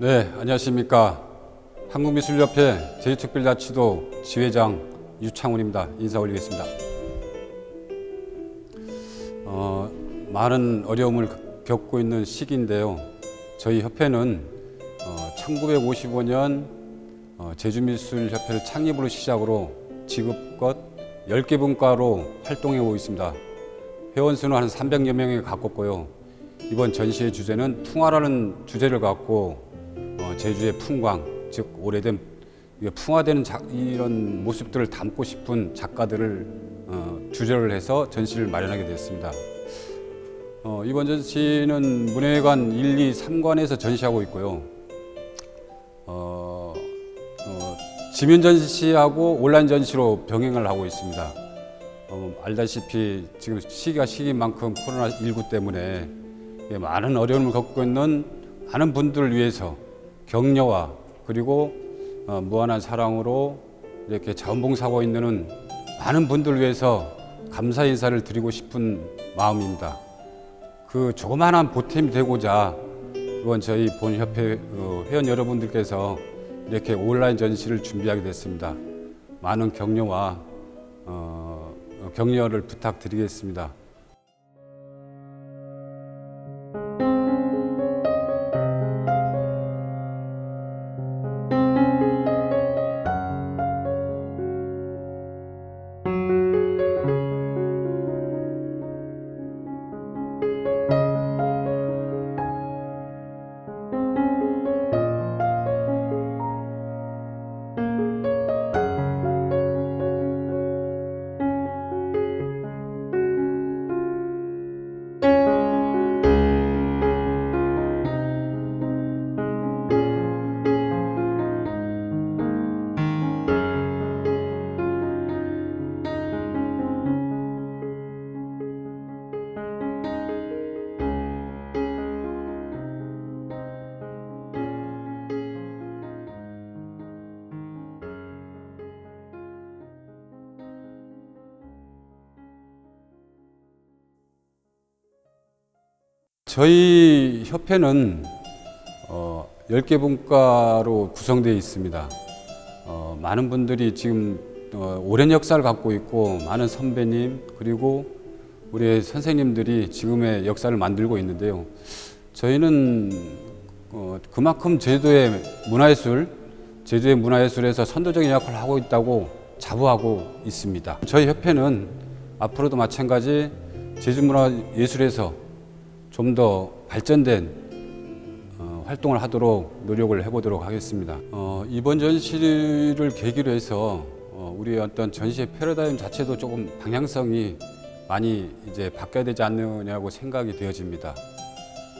네, 안녕하십니까. 한국미술협회 제주특별자치도 지회장 유창훈입니다. 인사 올리겠습니다. 많은 어려움을 겪고 있는 시기인데요. 저희 협회는 1955년 제주미술협회를 창립으로 시작으로 지금껏 10개 분과로 활동해 오고 있습니다. 회원수는 한 300여 명에 가깝고요. 이번 전시의 주제는 풍화라는 주제를 갖고 제주의 풍광, 즉 오래된 풍화되는 이런 모습들을 담고 싶은 작가들을 주제를 해서 전시를 마련하게 됐습니다. 이번 전시는 문예관 1, 2, 3관에서 전시하고 있고요. 지면 전시하고 온라인 전시로 병행을 하고 있습니다. 알다시피 지금 시기가 시기인 만큼 코로나19 때문에 많은 어려움을 겪고 있는 많은 분들을 위해서 격려와 그리고 무한한 사랑으로 이렇게 자원봉사하고 있는 많은 분들을 위해서 감사 인사를 드리고 싶은 마음입니다. 그 조그마한 보탬이 되고자 이번 저희 본협회 회원 여러분들께서 이렇게 온라인 전시를 준비하게 됐습니다. 많은 격려와 격려를 부탁드리겠습니다. 저희 협회는 10개 분과로 구성되어 있습니다. 많은 분들이 지금 오랜 역사를 갖고 있고 많은 선배님 그리고 우리 선생님들이 지금의 역사를 만들고 있는데요. 저희는 그만큼 제주도의 문화예술에서 선도적인 역할을 하고 있다고 자부하고 있습니다. 저희 협회는 앞으로도 마찬가지 제주문화예술에서 좀 더 발전된 활동을 하도록 노력을 해보도록 하겠습니다. 이번 전시를 계기로 해서 우리 어떤 전시의 패러다임 자체도 조금 방향성이 많이 이제 바뀌어야 되지 않느냐고 생각이 되어집니다.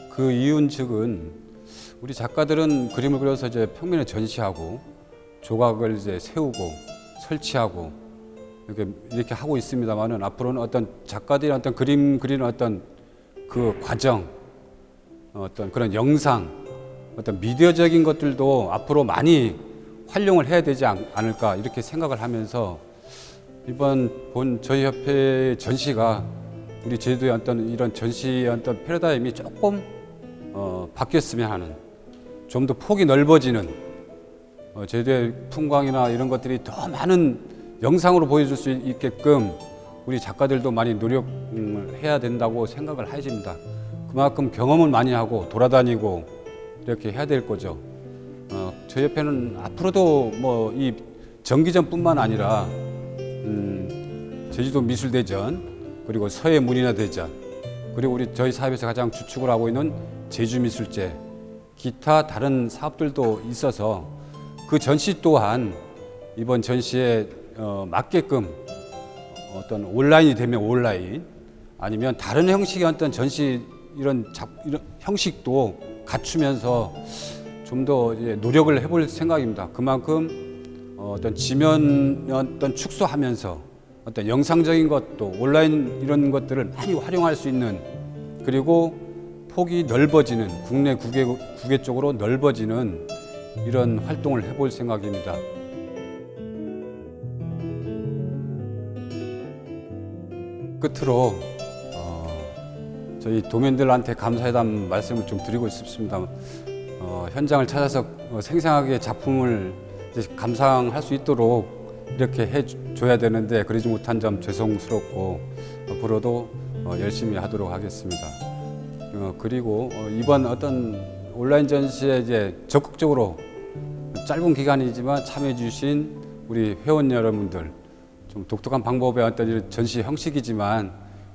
그 이유는 우리 작가들은 그림을 그려서 이제 평면에 전시하고 조각을 이제 세우고 설치하고 이렇게 하고 있습니다만은 앞으로는 어떤 작가들이 어떤 그림 그리는 어떤 그 과정, 어떤 그런 영상, 어떤 미디어적인 것들도 앞으로 많이 활용을 해야 되지 않을까 이렇게 생각을 하면서 이번 저희 협회의 전시가 우리 제주도의 어떤 이런 전시의 어떤 패러다임이 조금 바뀌었으면 하는, 좀 더 폭이 넓어지는 제주도의 풍광이나 이런 것들이 더 많은 영상으로 보여줄 수 있게끔 우리 작가들도 많이 노력을 해야 된다고 생각을 해집니다. 그만큼 경험을 많이 하고 돌아다니고 이렇게 해야 될 거죠. 저희 협회는 앞으로도 뭐 이 정기전뿐만 아니라 제주도 미술대전 그리고 서해 문인화대전 그리고 우리 저희 사업에서 가장 주축을 하고 있는 제주미술제 기타 다른 사업들도 있어서 그 전시 또한 이번 전시에 맞게끔 어떤 온라인이 되면 온라인 아니면 다른 형식의 어떤 전시 이런 형식도 갖추면서 좀 더 노력을 해볼 생각입니다. 그만큼 어떤 지면 어떤 축소하면서 어떤 영상적인 것도 온라인 이런 것들을 많이 활용할 수 있는 그리고 폭이 넓어지는 국내 국외 쪽으로 넓어지는 이런 활동을 해볼 생각입니다. 끝으로 저희 도민들한테 감사의 말씀을 좀 드리고 싶습니다. 현장을 찾아서 생생하게 작품을 이제 감상할 수 있도록 이렇게 해줘야 되는데 그러지 못한 점 죄송스럽고 앞으로도 열심히 하도록 하겠습니다. 그리고 이번 어떤 온라인 전시에 이제 적극적으로 짧은 기간이지만 참여해주신 우리 회원 여러분들, 좀 독특한 방법의 어떤 전시 형식이지만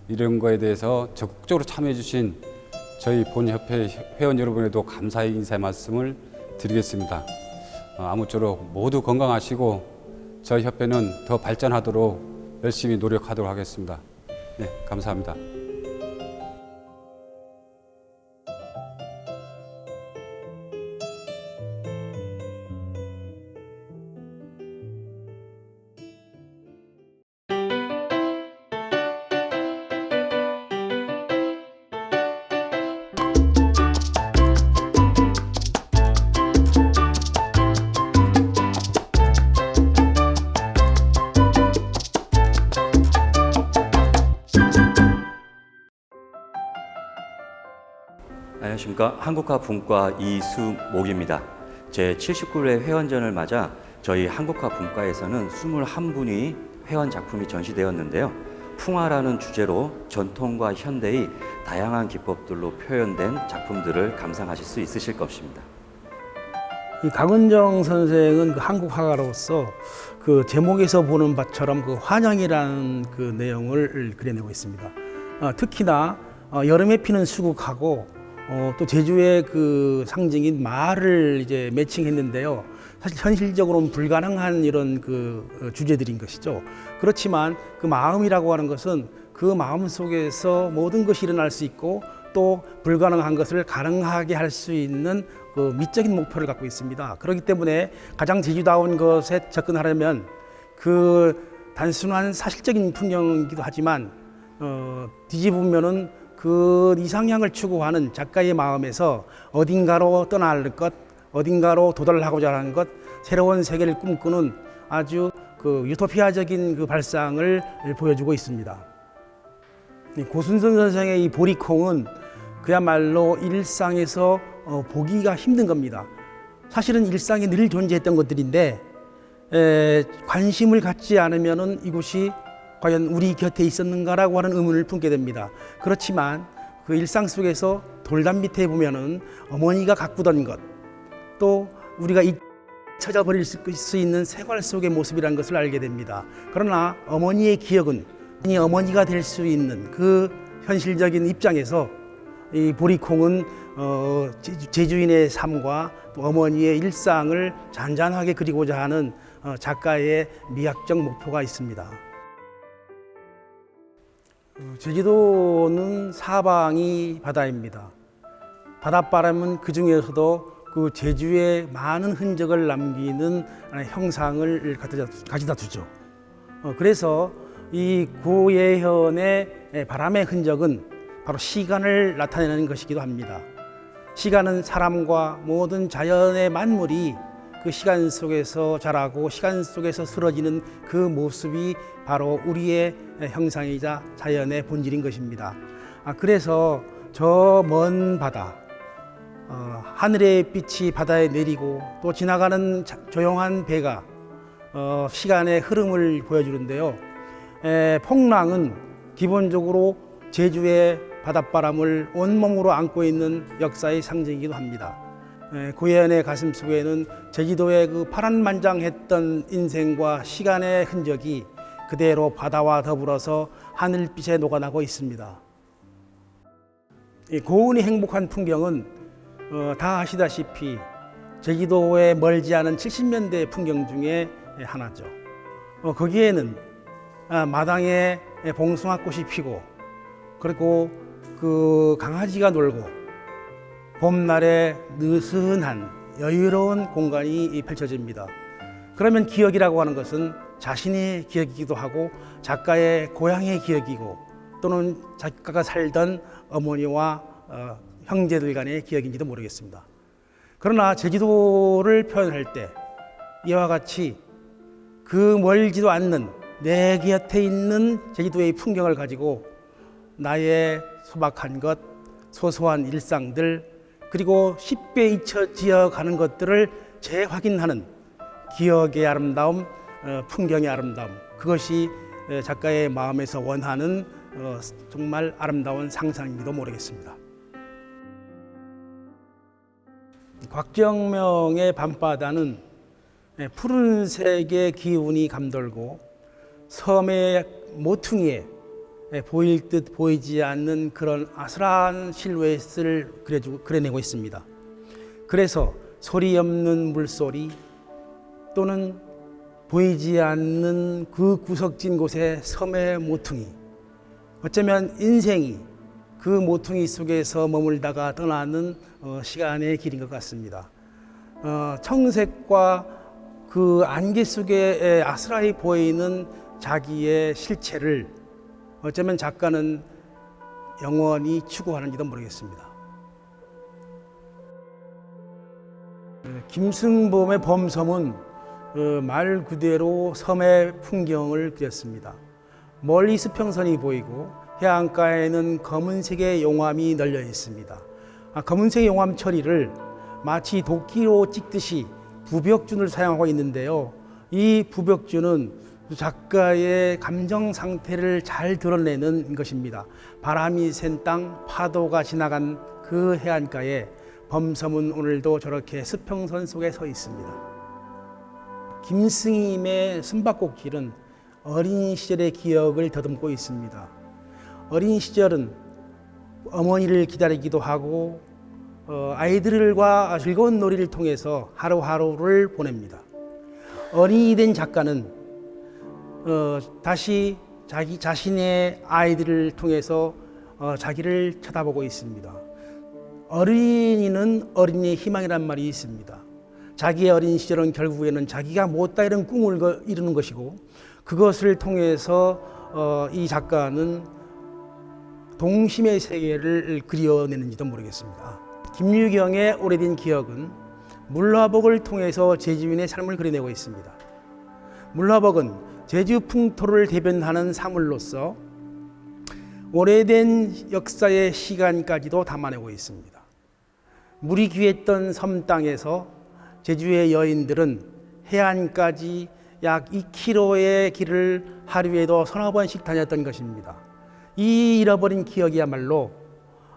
이런 거에 대해서 적극적으로 참여해주신 저희 본협회 회원 여러분에도 감사의 인사의 말씀을 드리겠습니다. 아무쪼록 모두 건강하시고 저희 협회는 더 발전하도록 열심히 노력하도록 하겠습니다. 네, 감사합니다. 안녕하십니까. 한국화 분과 이수목입니다. 제 79회 회원전을 맞아 저희 한국화 분과에서는 21분이 회원 작품이 전시되었는데요. 풍화라는 주제로 전통과 현대의 다양한 기법들로 표현된 작품들을 감상하실 수 있으실 것입니다. 이 강은정 선생은 그 한국 화가로서 그 제목에서 보는 바처럼 그 환영이라는 그 내용을 그려내고 있습니다. 특히나 여름에 피는 수국하고 또 제주의 그 상징인 말을 이제 매칭했는데요. 사실 현실적으로는 불가능한 이런 그 주제들인 것이죠. 그렇지만 그 마음이라고 하는 것은 그 마음 속에서 모든 것이 일어날 수 있고 또 불가능한 것을 가능하게 할 수 있는 그 미적인 목표를 갖고 있습니다. 그렇기 때문에 가장 제주다운 것에 접근하려면 그 단순한 사실적인 풍경이기도 하지만 뒤집으면은 그 이상향을 추구하는 작가의 마음에서 어딘가로 떠날 것, 어딘가로 도달하고자 하는 것, 새로운 세계를 꿈꾸는 아주 그 유토피아적인 그 발상을 보여주고 있습니다. 고순선 선생의 이 보리콩은 그야말로 일상에서 보기가 힘든 겁니다. 사실은 일상에 늘 존재했던 것들인데 관심을 갖지 않으면은 이곳이 과연 우리 곁에 있었는가라고 하는 의문을 품게 됩니다. 그렇지만 그 일상 속에서 돌담 밑에 보면은 어머니가 가꾸던 것, 또 우리가 잊혀져 버릴 수 있는 생활 속의 모습이라는 것을 알게 됩니다. 그러나 어머니의 기억은 어머니가 될 수 있는 그 현실적인 입장에서 이 보리콩은 제주인의 삶과 또 어머니의 일상을 잔잔하게 그리고자 하는 작가의 미학적 목표가 있습니다. 제주도는 사방이 바다입니다. 바닷바람은 그 중에서도 그 제주의 많은 흔적을 남기는 형상을 가져다 주죠. 그래서 이 고예현의 바람의 흔적은 바로 시간을 나타내는 것이기도 합니다. 시간은 사람과 모든 자연의 만물이 그 시간 속에서 자라고 시간 속에서 쓰러지는 그 모습이 바로 우리의 형상이자 자연의 본질인 것입니다. 그래서 저 먼 바다, 하늘의 빛이 바다에 내리고 또 지나가는 조용한 배가 시간의 흐름을 보여주는데요. 풍랑은 기본적으로 제주의 바닷바람을 온몸으로 안고 있는 역사의 상징이기도 합니다. 고예현의 가슴 속에는 제주도의 그 파란만장했던 인생과 시간의 흔적이 그대로 바다와 더불어서 하늘빛에 녹아나고 있습니다. 고운이 행복한 풍경은 다 아시다시피 제주도에 멀지 않은 70년대 풍경 중에 하나죠. 거기에는 마당에 봉숭아꽃이 피고 그리고 그 강아지가 놀고 봄날에 느슨한 여유로운 공간이 펼쳐집니다. 그러면 기억이라고 하는 것은 자신의 기억이기도 하고 작가의 고향의 기억이고 또는 작가가 살던 어머니와 형제들 간의 기억인지도 모르겠습니다. 그러나 제주도를 표현할 때 이와 같이 그 멀지도 않는 내 곁에 있는 제주도의 풍경을 가지고 나의 소박한 것, 소소한 일상들, 그리고 쉽게 잊혀지어 가는 것들을 재확인하는 기억의 아름다움, 풍경의 아름다움, 그것이 작가의 마음에서 원하는 정말 아름다운 상상인지도 모르겠습니다. 곽정명의 밤바다는 푸른색의 기운이 감돌고 섬의 모퉁이에 보일 듯 보이지 않는 그런 아슬한 실루엣을 그려내고 있습니다. 그래서 소리 없는 물소리 또는 보이지 않는 그 구석진 곳의 섬의 모퉁이, 어쩌면 인생이 그 모퉁이 속에서 머물다가 떠나는 시간의 길인 것 같습니다. 청색과 그 안개 속에 아스라이 보이는 자기의 실체를 어쩌면 작가는 영원히 추구하는지도 모르겠습니다. 김승범의 범섬은 말 그대로 섬의 풍경을 그렸습니다. 멀리 수평선이 보이고 해안가에는 검은색의 용암이 널려 있습니다. 검은색 용암 처리를 마치 도끼로 찍듯이 부벽준을 사용하고 있는데요. 이 부벽준은 작가의 감정 상태를 잘 드러내는 것입니다. 바람이 센 땅, 파도가 지나간 그 해안가에 범섬은 오늘도 저렇게 수평선 속에 서 있습니다. 김승임의 숨바꼭질은 어린 시절의 기억을 더듬고 있습니다. 어린 시절은 어머니를 기다리기도 하고 아이들과 즐거운 놀이를 통해서 하루하루를 보냅니다. 어린이 된 작가는 다시 자기 자신의 아이들을 통해서 자기를 쳐다보고 있습니다. 어린이는 어린이의 희망이란 말이 있습니다. 자기의 어린 시절은 결국에는 자기가 못다 이룬 꿈을 이루는 것이고, 그것을 통해서 이 작가는 동심의 세계를 그려내는지도 모르겠습니다. 김유경의 오래된 기억은 물화복을 통해서 제주인의 삶을 그려내고 있습니다. 물화복은 제주 풍토를 대변하는 사물로서 오래된 역사의 시간까지도 담아내고 있습니다. 물이 귀했던 섬 땅에서 제주의 여인들은 해안까지 약 2km의 길을 하루에도 서너 번씩 다녔던 것입니다. 이 잃어버린 기억이야말로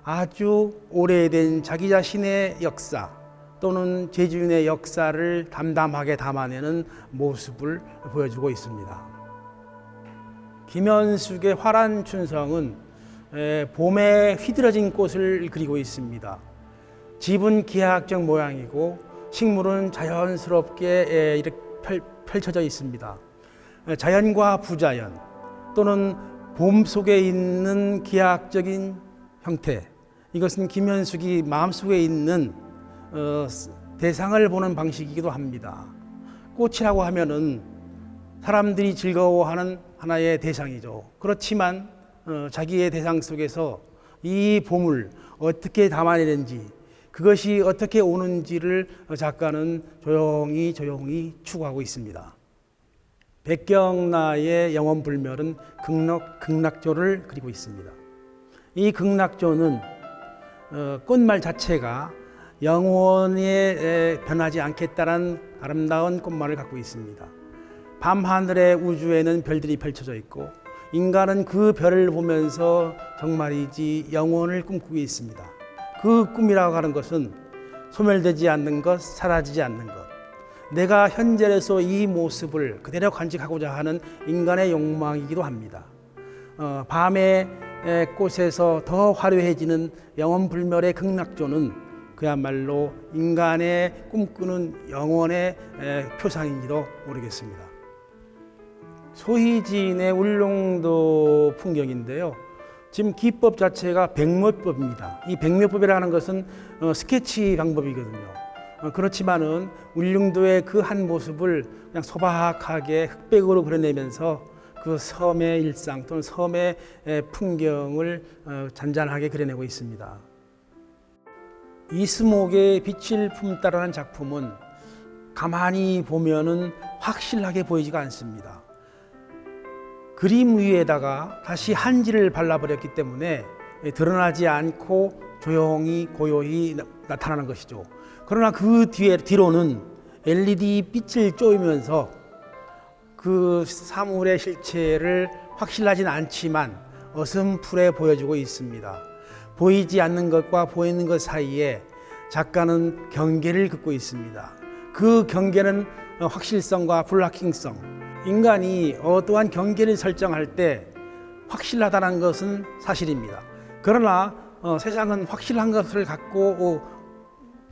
아주 오래된 자기 자신의 역사 또는 제주인의 역사를 담담하게 담아내는 모습을 보여주고 있습니다. 김현숙의 화란 춘성은 봄에 휘드러진 꽃을 그리고 있습니다. 집은 기하학적 모양이고 식물은 자연스럽게 이렇게 펼쳐져 있습니다. 자연과 부자연 또는 봄 속에 있는 기하학적인 형태, 이것은 김현숙이 마음속에 있는 대상을 보는 방식이기도 합니다. 꽃이라고 하면은 사람들이 즐거워하는 하나의 대상이죠. 그렇지만 자기의 대상 속에서 이 봄을 어떻게 담아내는지, 그것이 어떻게 오는지를 작가는 조용히 추구하고 있습니다. 백경라의 영원불멸은 극락조를 그리고 있습니다. 이 극락조는 꽃말 자체가 영원에 변하지 않겠다는 아름다운 꽃말을 갖고 있습니다. 밤하늘의 우주에는 별들이 펼쳐져 있고 인간은 그 별을 보면서 정말이지 영원을 꿈꾸고 있습니다. 그 꿈이라고 하는 것은 소멸되지 않는 것, 사라지지 않는 것, 내가 현재에서 이 모습을 그대로 간직하고자 하는 인간의 욕망이기도 합니다. 밤의 꽃에서 더 화려해지는 영원불멸의 극락조는 그야말로 인간의 꿈꾸는 영원의 표상인지도 모르겠습니다. 소희진의 울릉도 풍경인데요. 지금 기법 자체가 백묘법입니다. 이 백묘법이라는 것은 스케치 방법이거든요. 그렇지만은 울릉도의 그 한 모습을 그냥 소박하게 흑백으로 그려내면서 그 섬의 일상 또는 섬의 풍경을 잔잔하게 그려내고 있습니다. 이수목의 빛을 품다라는 작품은 가만히 보면은 확실하게 보이지가 않습니다. 그림 위에다가 다시 한지를 발라버렸기 때문에 드러나지 않고 조용히 고요히 나타나는 것이죠. 그러나 그 뒤로는 LED 빛을 쬐면서 그 사물의 실체를 확실하진 않지만 어슴푸레 보여주고 있습니다. 보이지 않는 것과 보이는 것 사이에 작가는 경계를 긋고 있습니다. 그 경계는 확실성과 불확실성. 인간이 어떠한 경계를 설정할 때 확실하다는 것은 사실입니다. 그러나 세상은 확실한 것을 갖고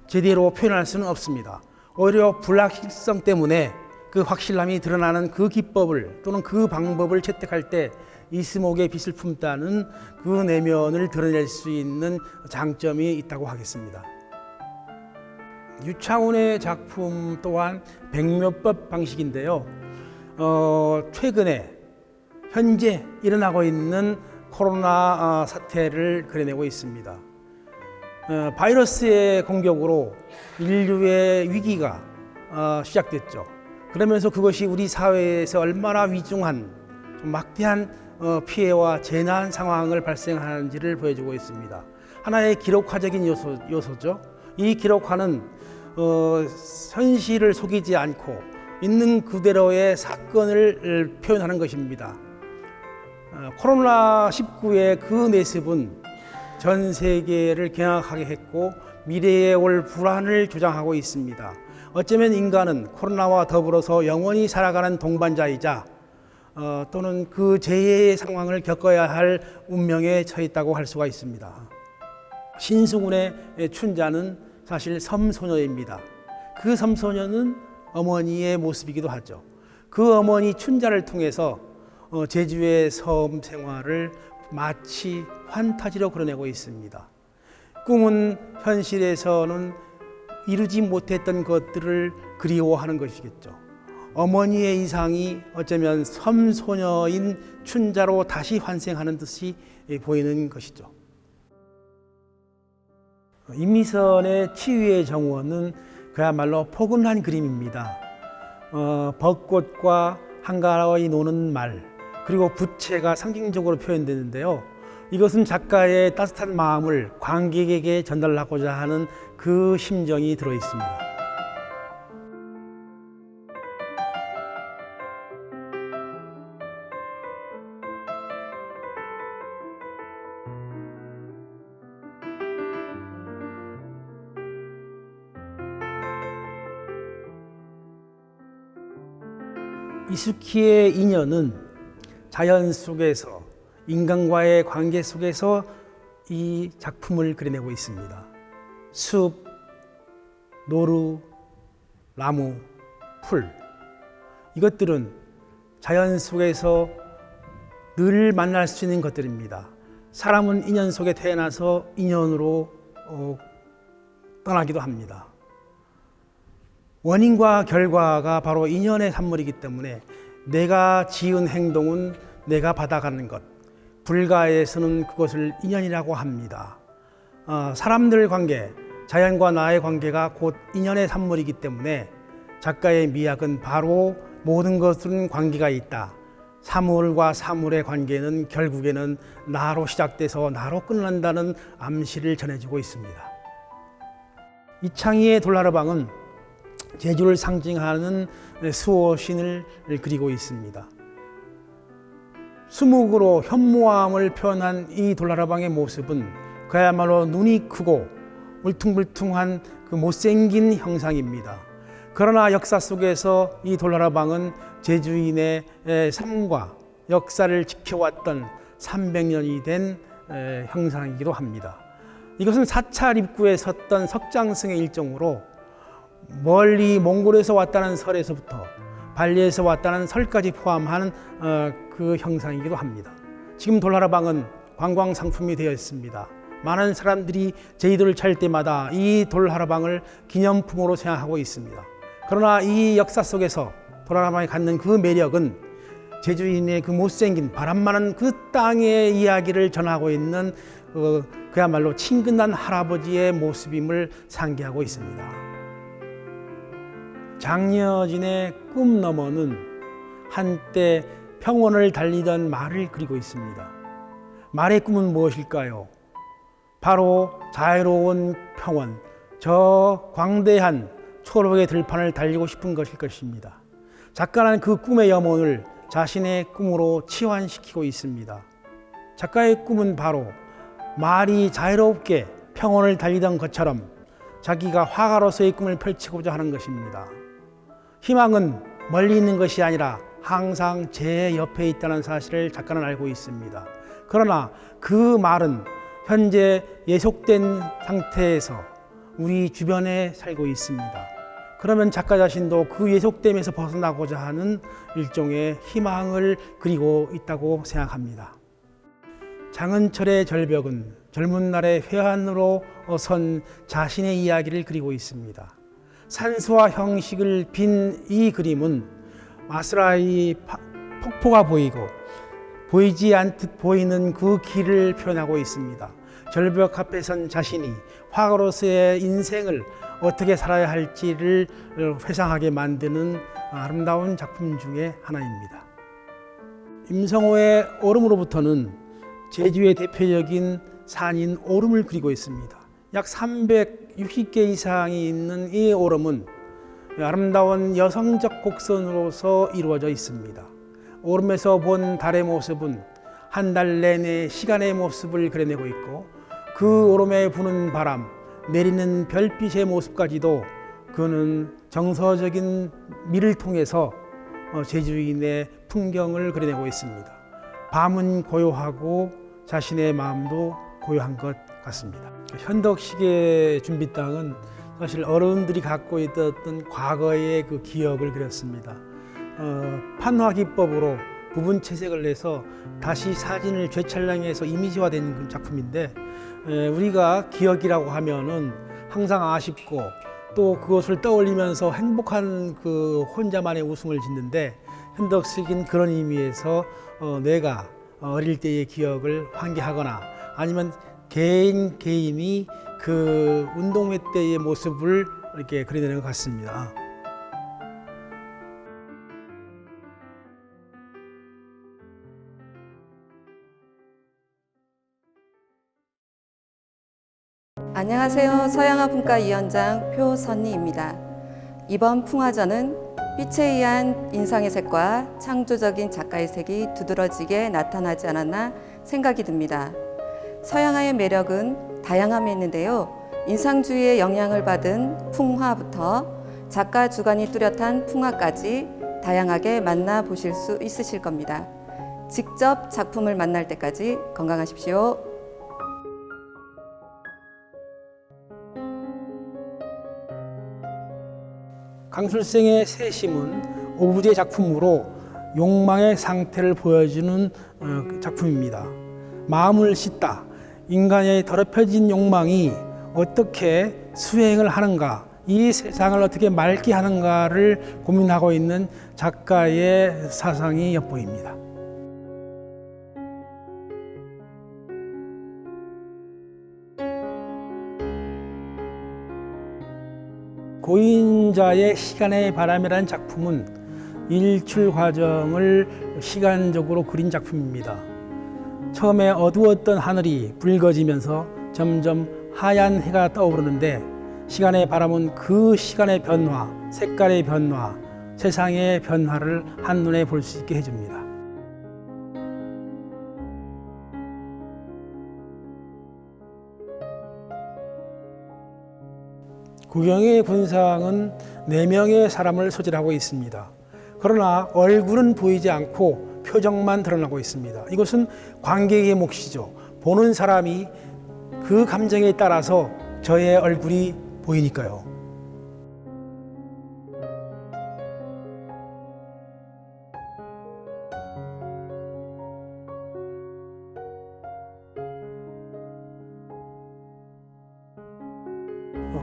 제대로 표현할 수는 없습니다. 오히려 불확실성 때문에 그 확실함이 드러나는 그 기법을 또는 그 방법을 채택할 때 이스목의 빛을 품다는 그 내면을 드러낼 수 있는 장점이 있다고 하겠습니다. 유창훈의 작품 또한 백묘법 방식인데요. 최근에 현재 일어나고 있는 코로나 사태를 그려내고 있습니다. 바이러스의 공격으로 인류의 위기가 시작됐죠. 그러면서 그것이 우리 사회에서 얼마나 위중한 막대한 피해와 재난 상황을 발생하는지를 보여주고 있습니다. 하나의 기록화적인 요소죠. 이 기록화는 현실을 속이지 않고 있는 그대로의 사건을 표현하는 것입니다. 코로나19의 그 내습은 전 세계를 경악하게 했고 미래에 올 불안을 조장하고 있습니다. 어쩌면 인간은 코로나와 더불어서 영원히 살아가는 동반자이자 또는 그 재해의 상황을 겪어야 할 운명에 처했다고 할 수가 있습니다. 신승훈의 춘자는 사실 섬소녀입니다. 그 섬소녀는 어머니의 모습이기도 하죠. 그 어머니 춘자를 통해서 제주의 섬 생활을 마치 판타지로 그려내고 있습니다. 꿈은 현실에서는 이루지 못했던 것들을 그리워하는 것이겠죠. 어머니의 이상이 어쩌면 섬소녀인 춘자로 다시 환생하는 듯이 보이는 것이죠. 임미선의 치유의 정원은 그야말로 포근한 그림입니다. 벚꽃과 한가하이 노는 말, 그리고 부채가 상징적으로 표현되는데요. 이것은 작가의 따뜻한 마음을 관객에게 전달하고자 하는 그 심정이 들어 있습니다. 이수키의 인연은 자연 속에서 인간과의 관계 속에서 이 작품을 그려내고 있습니다. 숲, 노루, 나무, 풀, 이것들은 자연 속에서 늘 만날 수 있는 것들입니다. 사람은 인연 속에 태어나서 인연으로 떠나기도 합니다. 원인과 결과가 바로 인연의 산물이기 때문에 내가 지은 행동은 내가 받아가는 것, 불가에서는 그것을 인연이라고 합니다. 사람들 관계, 자연과 나의 관계가 곧 인연의 산물이기 때문에 작가의 미학은 바로 모든 것은 관계가 있다. 사물과 사물의 관계는 결국에는 나로 시작돼서 나로 끝난다는 암시를 전해주고 있습니다. 이창희의 돌나라방은 제주를 상징하는 수호신을 그리고 있습니다. 수묵으로 현모함을 표현한 이 돌나라방의 모습은 그야말로 눈이 크고 울퉁불퉁한 그 못생긴 형상입니다. 그러나 역사 속에서 이 돌나라방은 제주인의 삶과 역사를 지켜왔던 300년이 된 형상이기도 합니다. 이것은 사찰 입구에 섰던 석장승의 일정으로 멀리 몽골에서 왔다는 설에서부터 발리에서 왔다는 설까지 포함한 그 형상이기도 합니다. 지금 돌나라방은 관광 상품이 되어 있습니다. 많은 사람들이 제주도를 찾을 때마다 이 돌나라방을 기념품으로 생각하고 있습니다. 그러나 이 역사 속에서 돌나라방이 갖는 그 매력은 제주인의 그 못생긴 바람 많은 그 땅의 이야기를 전하고 있는 그야말로 친근한 할아버지의 모습임을 상기하고 있습니다. 장여진의 꿈 너머는 한때 평원을 달리던 말을 그리고 있습니다. 말의 꿈은 무엇일까요? 바로 자유로운 평원, 저 광대한 초록의 들판을 달리고 싶은 것일 것입니다. 작가는 그 꿈의 염원을 자신의 꿈으로 치환시키고 있습니다. 작가의 꿈은 바로 말이 자유롭게 평원을 달리던 것처럼 자기가 화가로서의 꿈을 펼치고자 하는 것입니다. 희망은 멀리 있는 것이 아니라 항상 제 옆에 있다는 사실을 작가는 알고 있습니다. 그러나 그 말은 현재 예속된 상태에서 우리 주변에 살고 있습니다. 그러면 작가 자신도 그 예속됨에서 벗어나고자 하는 일종의 희망을 그리고 있다고 생각합니다. 장은철의 절벽은 젊은 날의 회한으로 선 자신의 이야기를 그리고 있습니다. 산수와 형식을 빈 이 그림은 마스라이 폭포가 보이고 보이지 않듯 보이는 그 길을 표현하고 있습니다. 절벽 앞에 선 자신이 화가로서의 인생을 어떻게 살아야 할지를 회상하게 만드는 아름다운 작품 중에 하나입니다. 임성호의 오름으로부터는 제주의 대표적인 산인 오름을 그리고 있습니다. 약 360개 이상이 있는 이 오름은 아름다운 여성적 곡선으로서 이루어져 있습니다. 오름에서 본 달의 모습은 한 달 내내 시간의 모습을 그려내고 있고 그 오름에 부는 바람, 내리는 별빛의 모습까지도 그는 정서적인 미를 통해서 제주인의 풍경을 그려내고 있습니다. 밤은 고요하고 자신의 마음도 고요한 것 같습니다. 현덕식의 준비땅은 사실 어른들이 갖고 있던 과거의 그 기억을 그렸습니다. 판화 기법으로 부분 채색을 해서 다시 사진을 재촬영해서 이미지화된 작품인데, 우리가 기억이라고 하면은 항상 아쉽고 또 그것을 떠올리면서 행복한 그 혼자만의 웃음을 짓는데, 현덕식은 그런 의미에서 내가 어릴 때의 기억을 환기하거나 아니면 개인이 그 운동회 때의 모습을 이렇게 그려내는 것 같습니다. 안녕하세요. 서양화분과 위원장 표선희입니다. 이번 풍화전은 빛에 의한 인상의 색과 창조적인 작가의 색이 두드러지게 나타나지 않았나 생각이 듭니다. 서양화의 매력은 다양함에 있는데요. 인상주의의 영향을 받은 풍화부터 작가 주관이 뚜렷한 풍화까지 다양하게 만나보실 수 있으실 겁니다. 직접 작품을 만날 때까지 건강하십시오. 강술생의 새심은 오브제 작품으로 욕망의 상태를 보여주는 작품입니다. 마음을 씻다, 인간의 더럽혀진 욕망이 어떻게 수행을 하는가, 이 세상을 어떻게 맑게 하는가를 고민하고 있는 작가의 사상이 엿보입니다. 고인자의 시간의 바람이라는 작품은 일출 과정을 시간적으로 그린 작품입니다. 처음에 어두웠던 하늘이 붉어지면서 점점 하얀 해가 떠오르는데, 시간의 바람은 그 시간의 변화, 색깔의 변화, 세상의 변화를 한눈에 볼 수 있게 해줍니다. 구경의 군상은 4명의 사람을 소재하고 있습니다. 그러나 얼굴은 보이지 않고 표정만 드러나고 있습니다. 이것은 관객의 몫이죠. 보는 사람이 그 감정에 따라서 저의 얼굴이 보이니까요.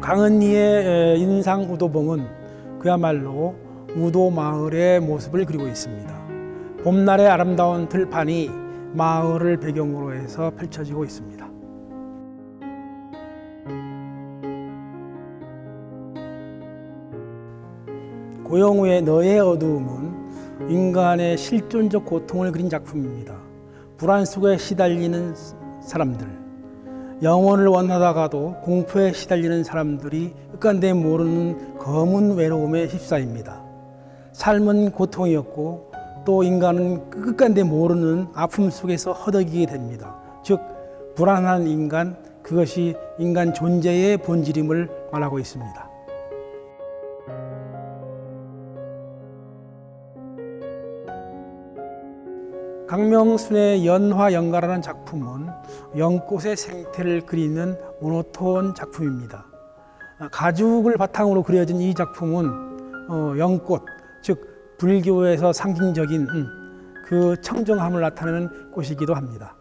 강은희의 인상 우도봉은 그야말로 우도 마을의 모습을 그리고 있습니다. 봄날의 아름다운 들판이 마을을 배경으로 해서 펼쳐지고 있습니다. 고영우의 너의 어두움은 인간의 실존적 고통을 그린 작품입니다. 불안 속에 시달리는 사람들, 영혼을 원하다가도 공포에 시달리는 사람들이 끝간데 모르는 검은 외로움에 휩싸입니다. 삶은 고통이었고 또 인간은 끝간데 모르는 아픔 속에서 허덕이게 됩니다. 즉 불안한 인간, 그것이 인간 존재의 본질임을 말하고 있습니다. 강명순의 연화연가라는 작품은 연꽃의 생태를 그리는 모노톤 작품입니다. 가죽을 바탕으로 그려진 이 작품은 연꽃, 즉 불교에서 상징적인 그 청정함을 나타내는 꽃이기도 합니다.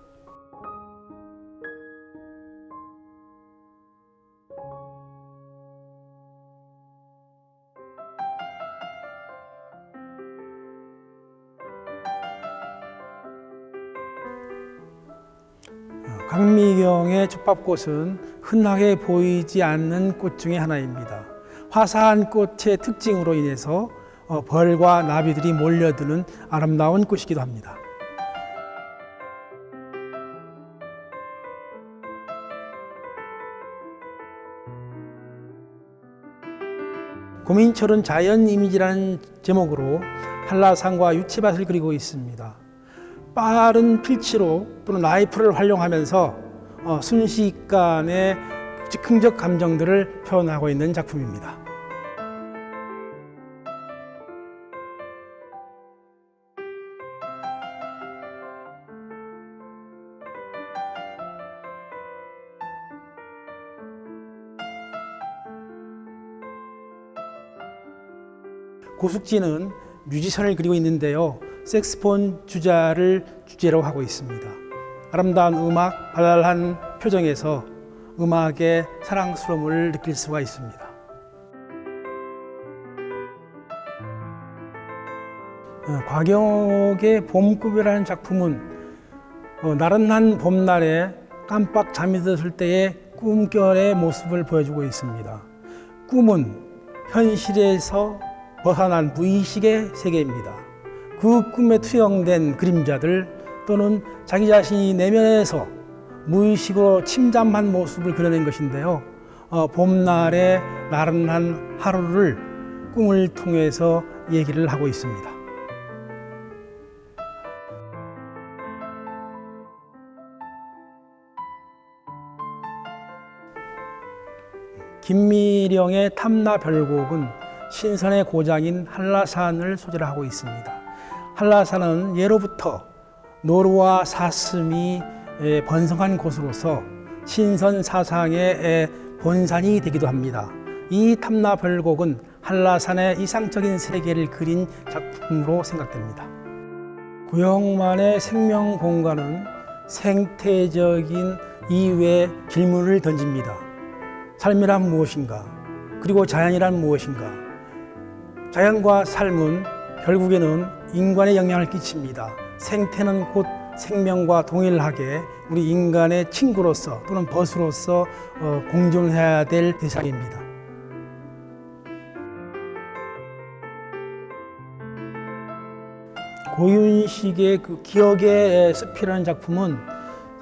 강미경의 촛밥꽃은 흔하게 보이지 않는 꽃 중에 하나입니다. 화사한 꽃의 특징으로 인해서 벌과 나비들이 몰려드는 아름다운 꽃이기도 합니다. 고민철은 자연 이미지라는 제목으로 한라산과 유채밭을 그리고 있습니다. 빠른 필치로 또는 나이프를 활용하면서 순식간에 즉흥적 감정들을 표현하고 있는 작품입니다. 고숙지는 뮤지션을 그리고 있는데요. 색스폰 주자를 주제로 하고 있습니다. 아름다운 음악, 발랄한 표정에서 음악의 사랑스러움을 느낄 수가 있습니다. 곽영옥의 봄꿈이라는 작품은 나른한 봄날에 깜빡 잠이 들었을 때의 꿈결의 모습을 보여주고 있습니다. 꿈은 현실에서 벗어난 무의식의 세계입니다. 그 꿈에 투영된 그림자들 또는 자기 자신이 내면에서 무의식으로 침잠한 모습을 그려낸 것인데요. 봄날의 나른한 하루를 꿈을 통해서 얘기를 하고 있습니다. 김미령의 탐나별곡은 신선의 고장인 한라산을 소재로 하고 있습니다. 한라산은 예로부터 노루와 사슴이 번성한 곳으로서 신선 사상의 본산이 되기도 합니다. 이 탐나별곡은 한라산의 이상적인 세계를 그린 작품으로 생각됩니다. 구영만의 생명공간은 생태적인 이유의 질문을 던집니다. 삶이란 무엇인가? 그리고 자연이란 무엇인가? 자연과 삶은 결국에는 인간에 영향을 끼칩니다. 생태는 곧 생명과 동일하게 우리 인간의 친구로서 또는 벗으로서 공존해야 될 대상입니다. 고윤식의 그 기억의 숲이라는 작품은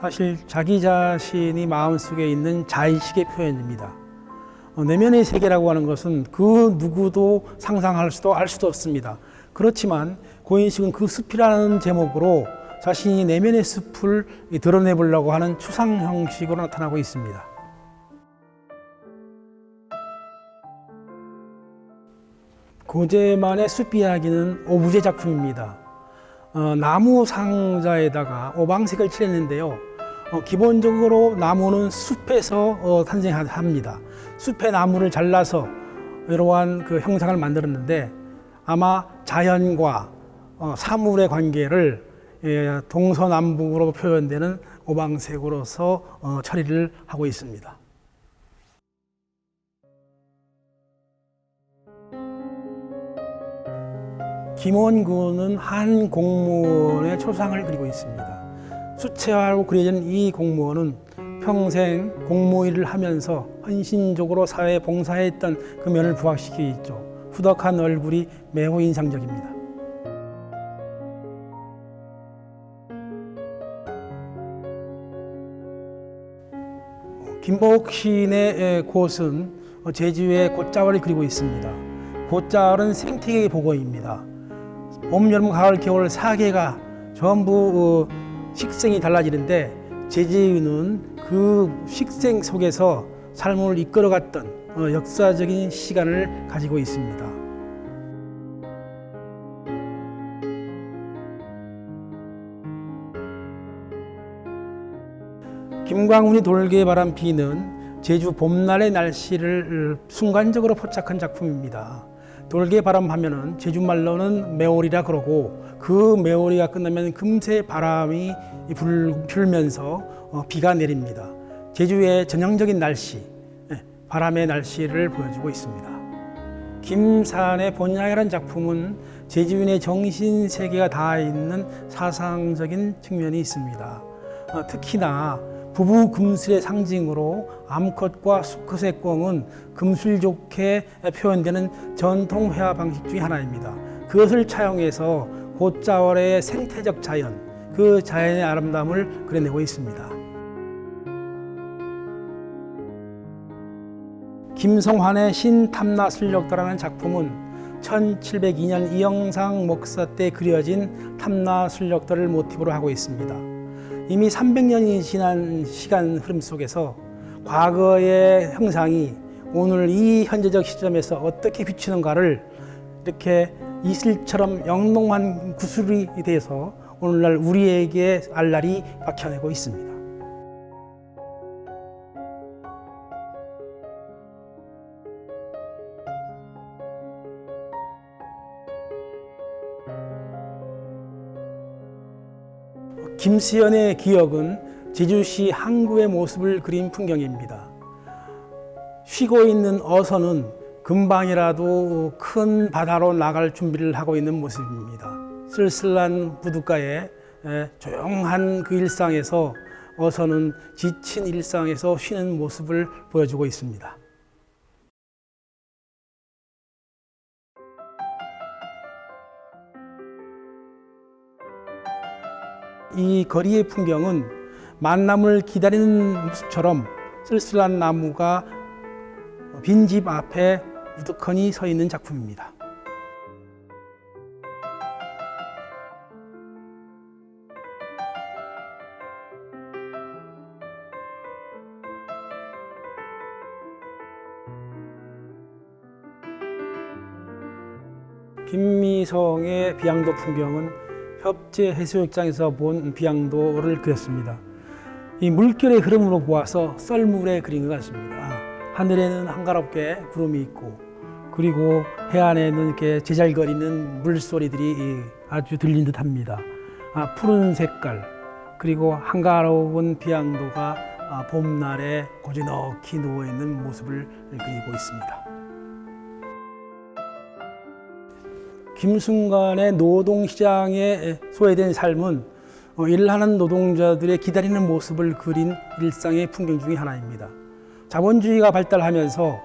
사실 자기 자신이 마음속에 있는 자의식의 표현입니다. 내면의 세계라고 하는 것은 그 누구도 상상할 수도 알 수도 없습니다. 그렇지만 고인식은 그 숲이라는 제목으로 자신이 내면의 숲을 드러내보려고 하는 추상 형식으로 나타나고 있습니다. 고제만의 숲 이야기는 오브제 작품입니다. 나무 상자에다가 오방색을 칠했는데요. 기본적으로 나무는 숲에서 탄생합니다. 숲의 나무를 잘라서 이러한 그 형상을 만들었는데 아마 자연과 사물의 관계를 동서남북으로 표현되는 오방색으로서 처리를 하고 있습니다. 김원근은 한 공무원의 초상을 그리고 있습니다. 수채화로 그려진 이 공무원은 평생 공무일을 하면서 헌신적으로 사회에 봉사했던 그 면을 부각시키고 있죠. 후덕한 얼굴이 매우 인상적입니다. 김보옥 시인의 곳은 제주의 곶자월을 그리고 있습니다. 곶자월은 생태계의 보고입니다. 봄, 여름, 가을, 겨울 4개가 전부 식생이 달라지는데 제주는 그 식생 속에서 삶을 이끌어갔던 역사적인 시간을 가지고 있습니다. 김광훈이 돌개바람 피는 제주 봄날의 날씨를 순간적으로 포착한 작품입니다. 돌개바람 하면은 제주말로는 매오리라 그러고 그 매오리가 끝나면 금세 바람이 불면서 비가 내립니다. 제주의 전형적인 날씨, 바람의 날씨를 보여주고 있습니다. 김산의 본향이라는 작품은 제주인의 정신 세계가 닿아 있는 사상적인 측면이 있습니다. 특히나 부부 금술의 상징으로 암컷과 수컷의 꿩은 금술 좋게 표현되는 전통 회화 방식 중에 하나입니다. 그것을 차용해서 곶자월의 생태적 자연, 그 자연의 아름다움을 그려내고 있습니다. 김성환의 신탐나술력도라는 작품은 1702년 이영상 목사 때 그려진 탐나술력도를 모티브로 하고 있습니다. 이미 300년이 지난 시간 흐름 속에서 과거의 형상이 오늘 이 현재적 시점에서 어떻게 비추는가를 이렇게 이슬처럼 영롱한 구슬이 돼서 오늘날 우리에게 알날이 박혀내고 있습니다. 김수연의 기억은 제주시 항구의 모습을 그린 풍경입니다. 쉬고 있는 어선은 금방이라도 큰 바다로 나갈 준비를 하고 있는 모습입니다. 쓸쓸한 부둣가에 조용한 그 일상에서 어선은 지친 일상에서 쉬는 모습을 보여주고 있습니다. 이 거리의 풍경은 만남을 기다리는 모습처럼 쓸쓸한 나무가 빈집 앞에 우두커니 서 있는 작품입니다. 김미성의 비양도 풍경은 협재 해수욕장에서 본 비양도를 그렸습니다. 이 물결의 흐름으로 보아서 썰물에 그린 것 같습니다. 하늘에는 한가롭게 구름이 있고 그리고 해안에는 이렇게 제잘거리는 물소리들이 아주 들린 듯합니다. 푸른 색깔 그리고 한가로운 비양도가 봄날에 고즈넉히 누워있는 모습을 그리고 있습니다. 김순관의 노동시장에 소외된 삶은 일하는 노동자들의 기다리는 모습을 그린 일상의 풍경 중에 하나입니다. 자본주의가 발달하면서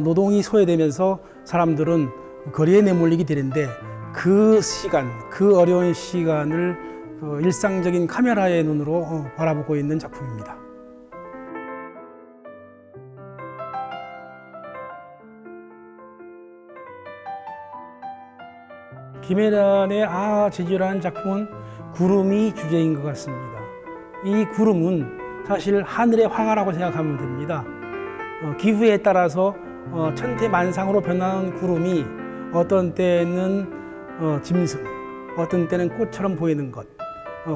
노동이 소외되면서 사람들은 거리에 내몰리게 되는데 그 시간, 그 어려운 시간을 일상적인 카메라의 눈으로 바라보고 있는 작품입니다. 김혜란의 제주라는 작품은 구름이 주제인 것 같습니다. 이 구름은 사실 하늘의 화가라고 생각하면 됩니다. 기후에 따라서 천태만상으로 변하는 구름이 어떤 때는 짐승, 어떤 때는 꽃처럼 보이는 것.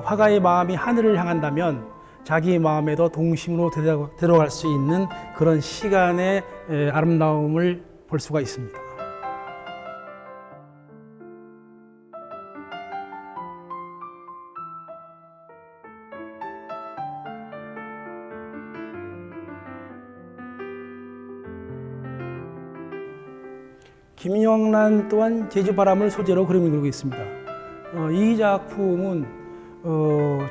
화가의 마음이 하늘을 향한다면 자기 마음에도 동심으로 들어갈 수 있는 그런 시간의 아름다움을 볼 수가 있습니다. 김영란 또한 제주바람을 소재로 그림을 그리고 있습니다. 이 작품은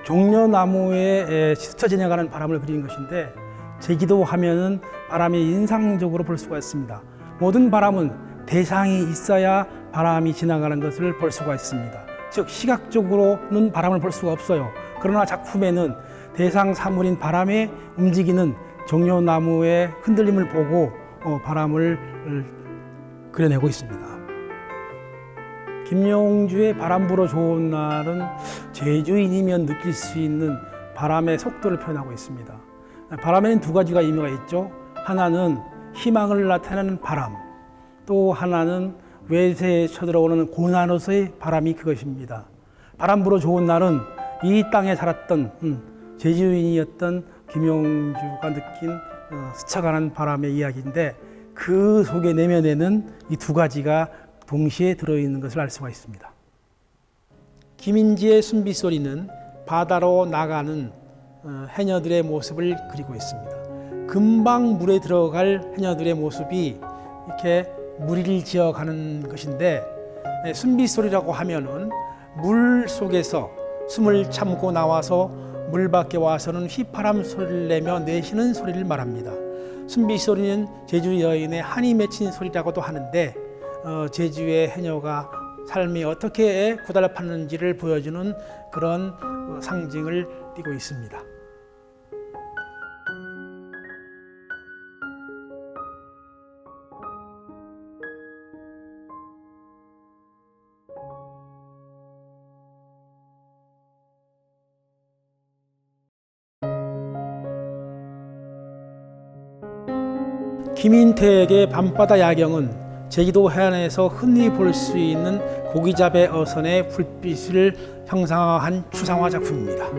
종려나무에 스쳐 지나가는 바람을 그리는 것인데 제기도 하면은 바람이 인상적으로 볼 수가 있습니다. 모든 바람은 대상이 있어야 바람이 지나가는 것을 볼 수가 있습니다. 즉 시각적으로는 바람을 볼 수가 없어요. 그러나 작품에는 대상 사물인 바람에 움직이는 종려나무의 흔들림을 보고 바람을 그려내고 있습니다. 김용주의 바람 불어 좋은 날은 제주인이면 느낄 수 있는 바람의 속도를 표현하고 있습니다. 바람에는 두 가지가 의미가 있죠. 하나는 희망을 나타내는 바람, 또 하나는 외세에 쳐들어오는 고난으로서의 바람이 그것입니다. 바람 불어 좋은 날은 이 땅에 살았던 제주인이었던 김용주가 느낀 스쳐가는 바람의 이야기인데, 그 속의 내면에는 이 두 가지가 동시에 들어있는 것을 알 수가 있습니다. 김인지의 순빗소리는 바다로 나가는 해녀들의 모습을 그리고 있습니다. 금방 물에 들어갈 해녀들의 모습이 이렇게 무리를 지어가는 것인데, 순빗소리라고 하면은 물 속에서 숨을 참고 나와서 물 밖에 와서는 휘파람 소리를 내며 내쉬는 소리를 말합니다. 순빗소리는 제주 여인의 한이 맺힌 소리라고도 하는데, 제주의 해녀가 삶이 어떻게 고달팠는지를 보여주는 그런 상징을 띠고 있습니다. 김인태에게 밤바다 야경은 제주도 해안에서 흔히 볼 수 있는 고기잡이 어선의 불빛을 형상화한 추상화 작품입니다.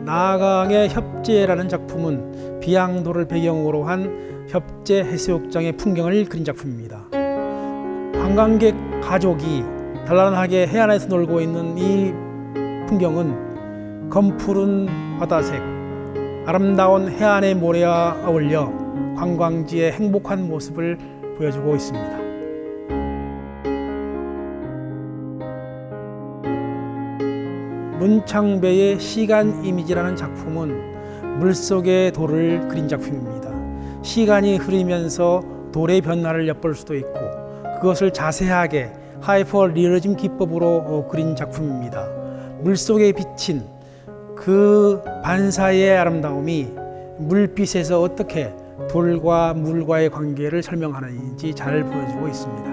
나강의 협재라는 작품은 비양도를 배경으로 한 협재 해수욕장의 풍경을 그린 작품입니다. 관광객 가족이 단란하게 해안에서 놀고 있는 이 풍경은 검푸른 바다색, 아름다운 해안의 모래와 어울려 관광지의 행복한 모습을 보여주고 있습니다. 문창배의 시간 이미지라는 작품은 물속의 돌을 그린 작품입니다. 시간이 흐르면서 돌의 변화를 엿볼 수도 있고, 그것을 자세하게 하이퍼 리얼리즘 기법으로 그린 작품입니다. 물속에 비친 그 반사의 아름다움이 물빛에서 어떻게 돌과 물과의 관계를 설명하는지 잘 보여주고 있습니다.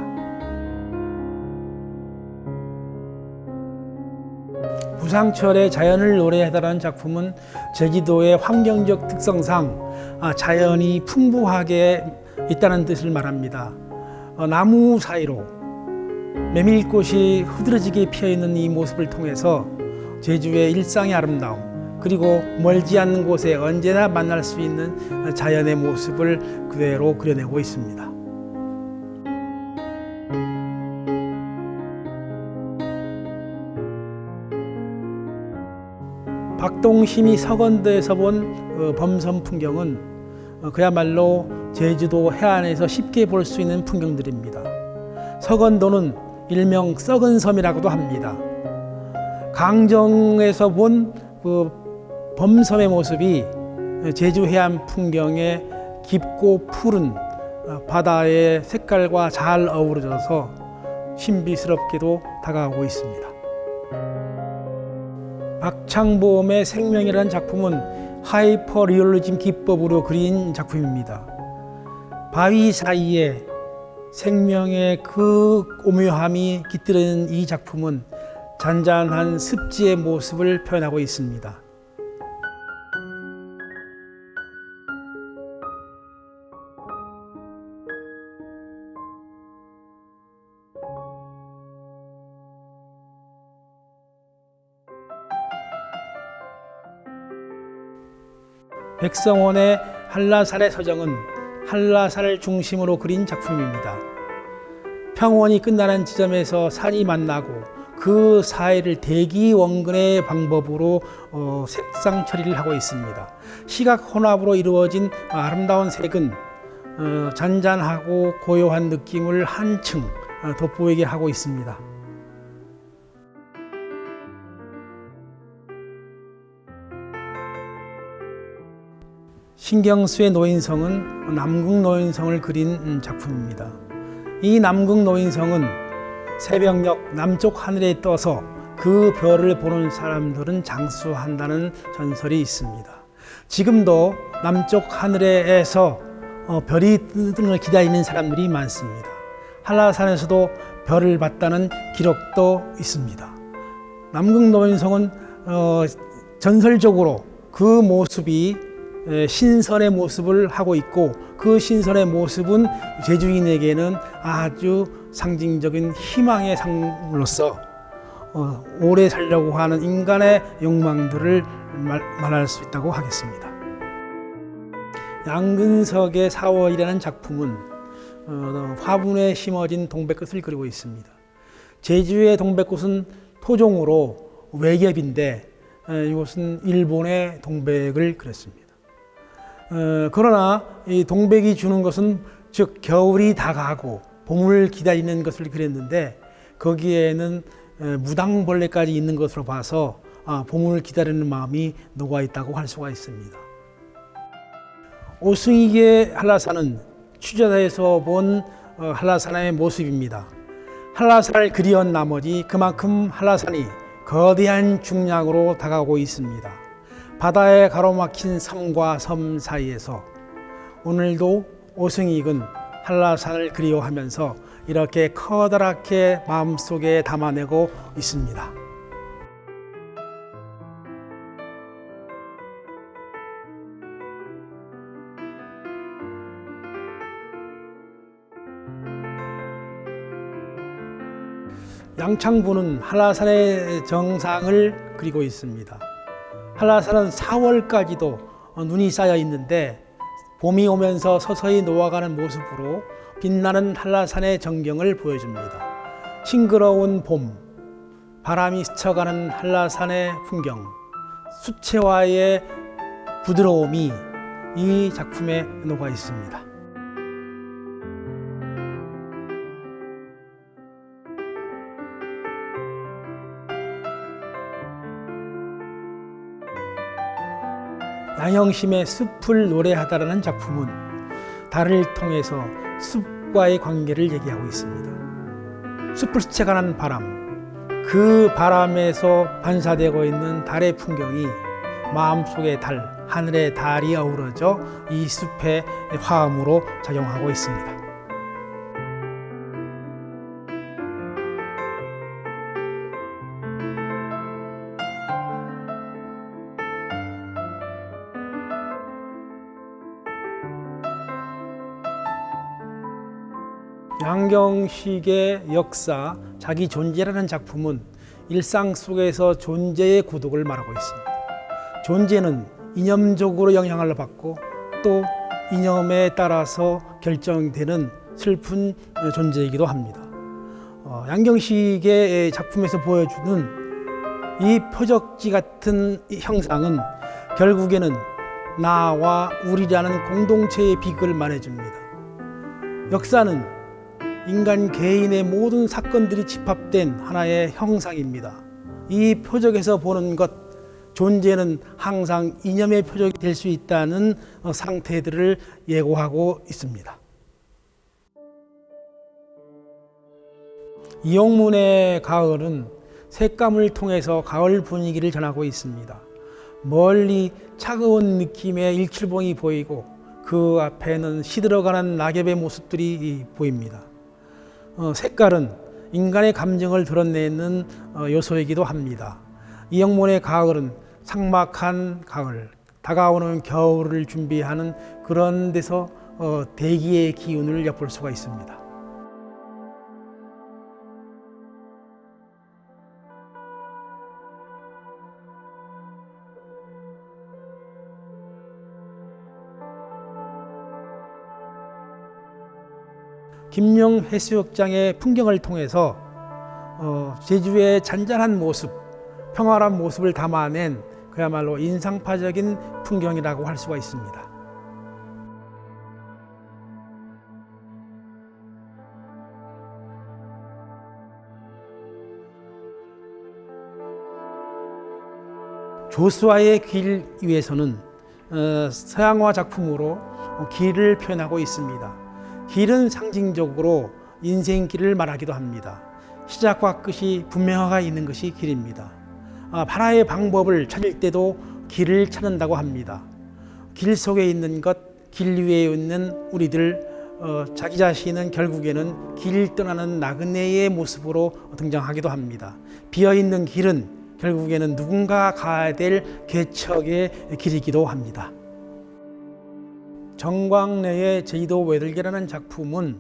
부상철의 자연을 노래하다라는 작품은 제주도의 환경적 특성상 자연이 풍부하게 있다는 뜻을 말합니다. 나무 사이로 메밀꽃이 흐드러지게 피어있는 이 모습을 통해서 제주의 일상의 아름다움, 그리고 멀지 않는 곳에 언제나 만날 수 있는 자연의 모습을 그대로 그려내고 있습니다. 박동심이 서건도에서 본 범섬 풍경은 그야말로 제주도 해안에서 쉽게 볼 수 있는 풍경들입니다. 서건도는 일명 썩은 섬이라고도 합니다. 강정에서 본 그 범섬의 모습이 제주 해안 풍경의 깊고 푸른 바다의 색깔과 잘 어우러져서 신비스럽게도 다가오고 있습니다. 박창범의 생명이라는 작품은 하이퍼 리얼리즘 기법으로 그린 작품입니다. 바위 사이에 생명의 그 오묘함이 깃들은 이 작품은 잔잔한 습지의 모습을 표현하고 있습니다. 백성원의 한라산의 서정은 한라산을 중심으로 그린 작품입니다. 평원이 끝나는 지점에서 산이 만나고 그 사이를 대기원근의 방법으로 색상 처리를 하고 있습니다. 시각 혼합으로 이루어진 아름다운 색은 잔잔하고 고요한 느낌을 한층 돋보이게 하고 있습니다. 신경수의 노인성은 남궁 노인성을 그린 작품입니다. 이 남극 노인성은 새벽녘 남쪽 하늘에 떠서 그 별을 보는 사람들은 장수한다는 전설이 있습니다. 지금도 남쪽 하늘에서 별이 뜨는 걸 기다리는 사람들이 많습니다. 한라산에서도 별을 봤다는 기록도 있습니다. 남극 노인성은 전설적으로 그 모습이 신선의 모습을 하고 있고, 그 신선의 모습은 제주인에게는 아주 상징적인 희망의 상으로서 오래 살려고 하는 인간의 욕망들을 말할 수 있다고 하겠습니다. 양근석의 4월이라는 작품은 화분에 심어진 동백꽃을 그리고 있습니다. 제주의 동백꽃은 토종으로 외겹인데 이것은 일본의 동백을 그렸습니다. 그러나 이 동백이 주는 것은 즉 겨울이 다가고 봄을 기다리는 것을 그렸는데, 거기에는 무당벌레까지 있는 것으로 봐서 봄을 기다리는 마음이 녹아 있다고 할 수가 있습니다. 오승익의 한라산은 취재사에서 본 한라산의 모습입니다. 한라산을 그리운 나머지 그만큼 한라산이 거대한 중량으로 다가오고 있습니다. 바다에 가로막힌 섬과 섬 사이에서 오늘도 오승익은 한라산을 그리워하면서 이렇게 커다랗게 마음속에 담아내고 있습니다. 양창부는 한라산의 정상을 그리고 있습니다. 한라산은 4월까지도 눈이 쌓여 있는데, 봄이 오면서 서서히 녹아가는 모습으로 빛나는 한라산의 전경을 보여줍니다. 싱그러운 봄, 바람이 스쳐가는 한라산의 풍경, 수채화의 부드러움이 이 작품에 녹아 있습니다. 양형심의 숲을 노래하다라는 작품은 달을 통해서 숲과의 관계를 얘기하고 있습니다. 숲을 스쳐가는 바람, 그 바람에서 반사되고 있는 달의 풍경이 마음속의 달, 하늘의 달이 어우러져 이 숲의 화음으로 작용하고 있습니다. 양경식의 역사, 자기 존재라는 작품은 일상 속에서 존재의 고독을 말하고 있습니다. 존재는 이념적으로 영향을 받고 또 이념에 따라서 결정되는 슬픈 존재이기도 합니다. 양경식의 작품에서 보여주는 이 표적지 같은 형상은 결국에는 나와 우리라는 공동체의 비극을 말해줍니다. 역사는 인간 개인의 모든 사건들이 집합된 하나의 형상입니다. 이 표적에서 보는 것, 존재는 항상 이념의 표적이 될 수 있다는 상태들을 예고하고 있습니다. 이용문의 가을은 색감을 통해서 가을 분위기를 전하고 있습니다. 멀리 차가운 느낌의 일출봉이 보이고 그 앞에는 시들어가는 낙엽의 모습들이 보입니다. 색깔은 인간의 감정을 드러내는 요소이기도 합니다. 이영문의 가을은 삭막한 가을, 다가오는 겨울을 준비하는 그런 데서 대기의 기운을 엿볼 수가 있습니다. 김영 해수욕장의 풍경을 통해서 제주의 잔잔한 모습, 평화로운 모습을 담아낸 그야말로 인상파적인 풍경이라고 할 수가 있습니다. 조수아의 길 위에서는 서양화 작품으로 길을 표현하고 있습니다. 길은 상징적으로 인생길을 말하기도 합니다. 시작과 끝이 분명하게 있는 것이 길입니다. 하나의 방법을 찾을 때도 길을 찾는다고 합니다. 길 속에 있는 것, 길 위에 있는 우리들, 자기 자신은 결국에는 길 떠나는 나그네의 모습으로 등장하기도 합니다. 비어있는 길은 결국에는 누군가 가야 될 개척의 길이기도 합니다. 정광래의 제주도 외돌개라는 작품은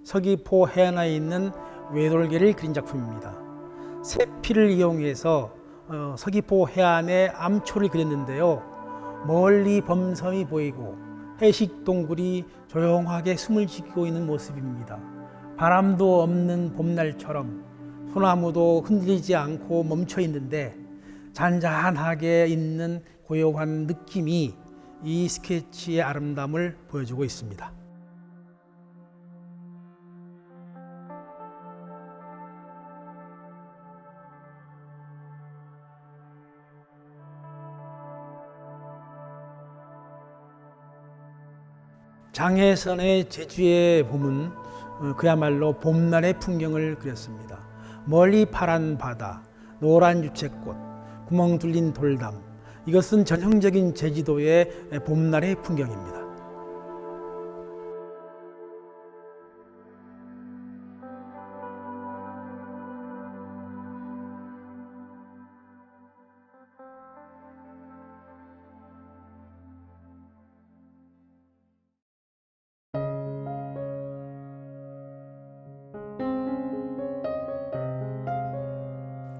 서귀포 해안에 있는 외돌개를 그린 작품입니다. 세피를 이용해서 서귀포 해안의 암초를 그렸는데요. 멀리 범섬이 보이고 해식 동굴이 조용하게 숨을 지키고 있는 모습입니다. 바람도 없는 봄날처럼 소나무도 흔들리지 않고 멈춰 있는데 잔잔하게 있는 고요한 느낌이 이 스케치의 아름다움을 보여주고 있습니다. 장혜선의 제주의 봄은 그야말로 봄날의 풍경을 그렸습니다. 멀리 파란 바다, 노란 유채꽃, 구멍 뚫린 돌담, 이것은 전형적인 제주도의 봄날의 풍경입니다.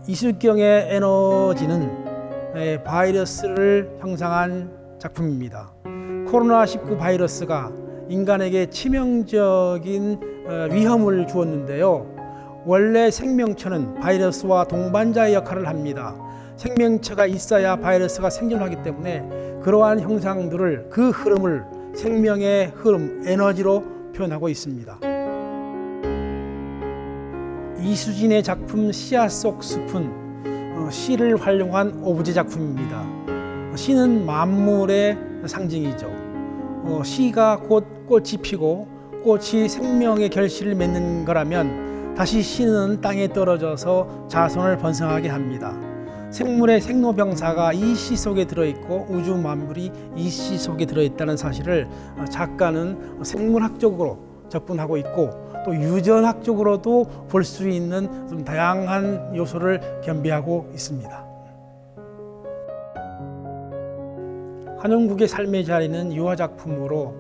이수경의 에너지는 바이러스를 형상한 작품입니다. 코로나19 바이러스가 인간에게 치명적인 위험을 주었는데요. 원래 생명체는 바이러스와 동반자의 역할을 합니다. 생명체가 있어야 바이러스가 생존하기 때문에 그러한 형상들을, 그 흐름을 생명의 흐름, 에너지로 표현하고 있습니다. 이수진의 작품 씨앗 속 숲은 씨를 활용한 오브제 작품입니다. 씨는 만물의 상징이죠. 씨가 곧 꽃이 피고 꽃이 생명의 결실을 맺는 거라면 다시 씨는 땅에 떨어져서 자손을 번성하게 합니다. 생물의 생로병사가 이 씨 속에 들어있고 우주 만물이 이 씨 속에 들어있다는 사실을 작가는 생물학적으로 접근하고 있고 또 유전학적으로도 볼 수 있는 좀 다양한 요소를 겸비하고 있습니다. 한영국의 삶의 자리는 유화작품으로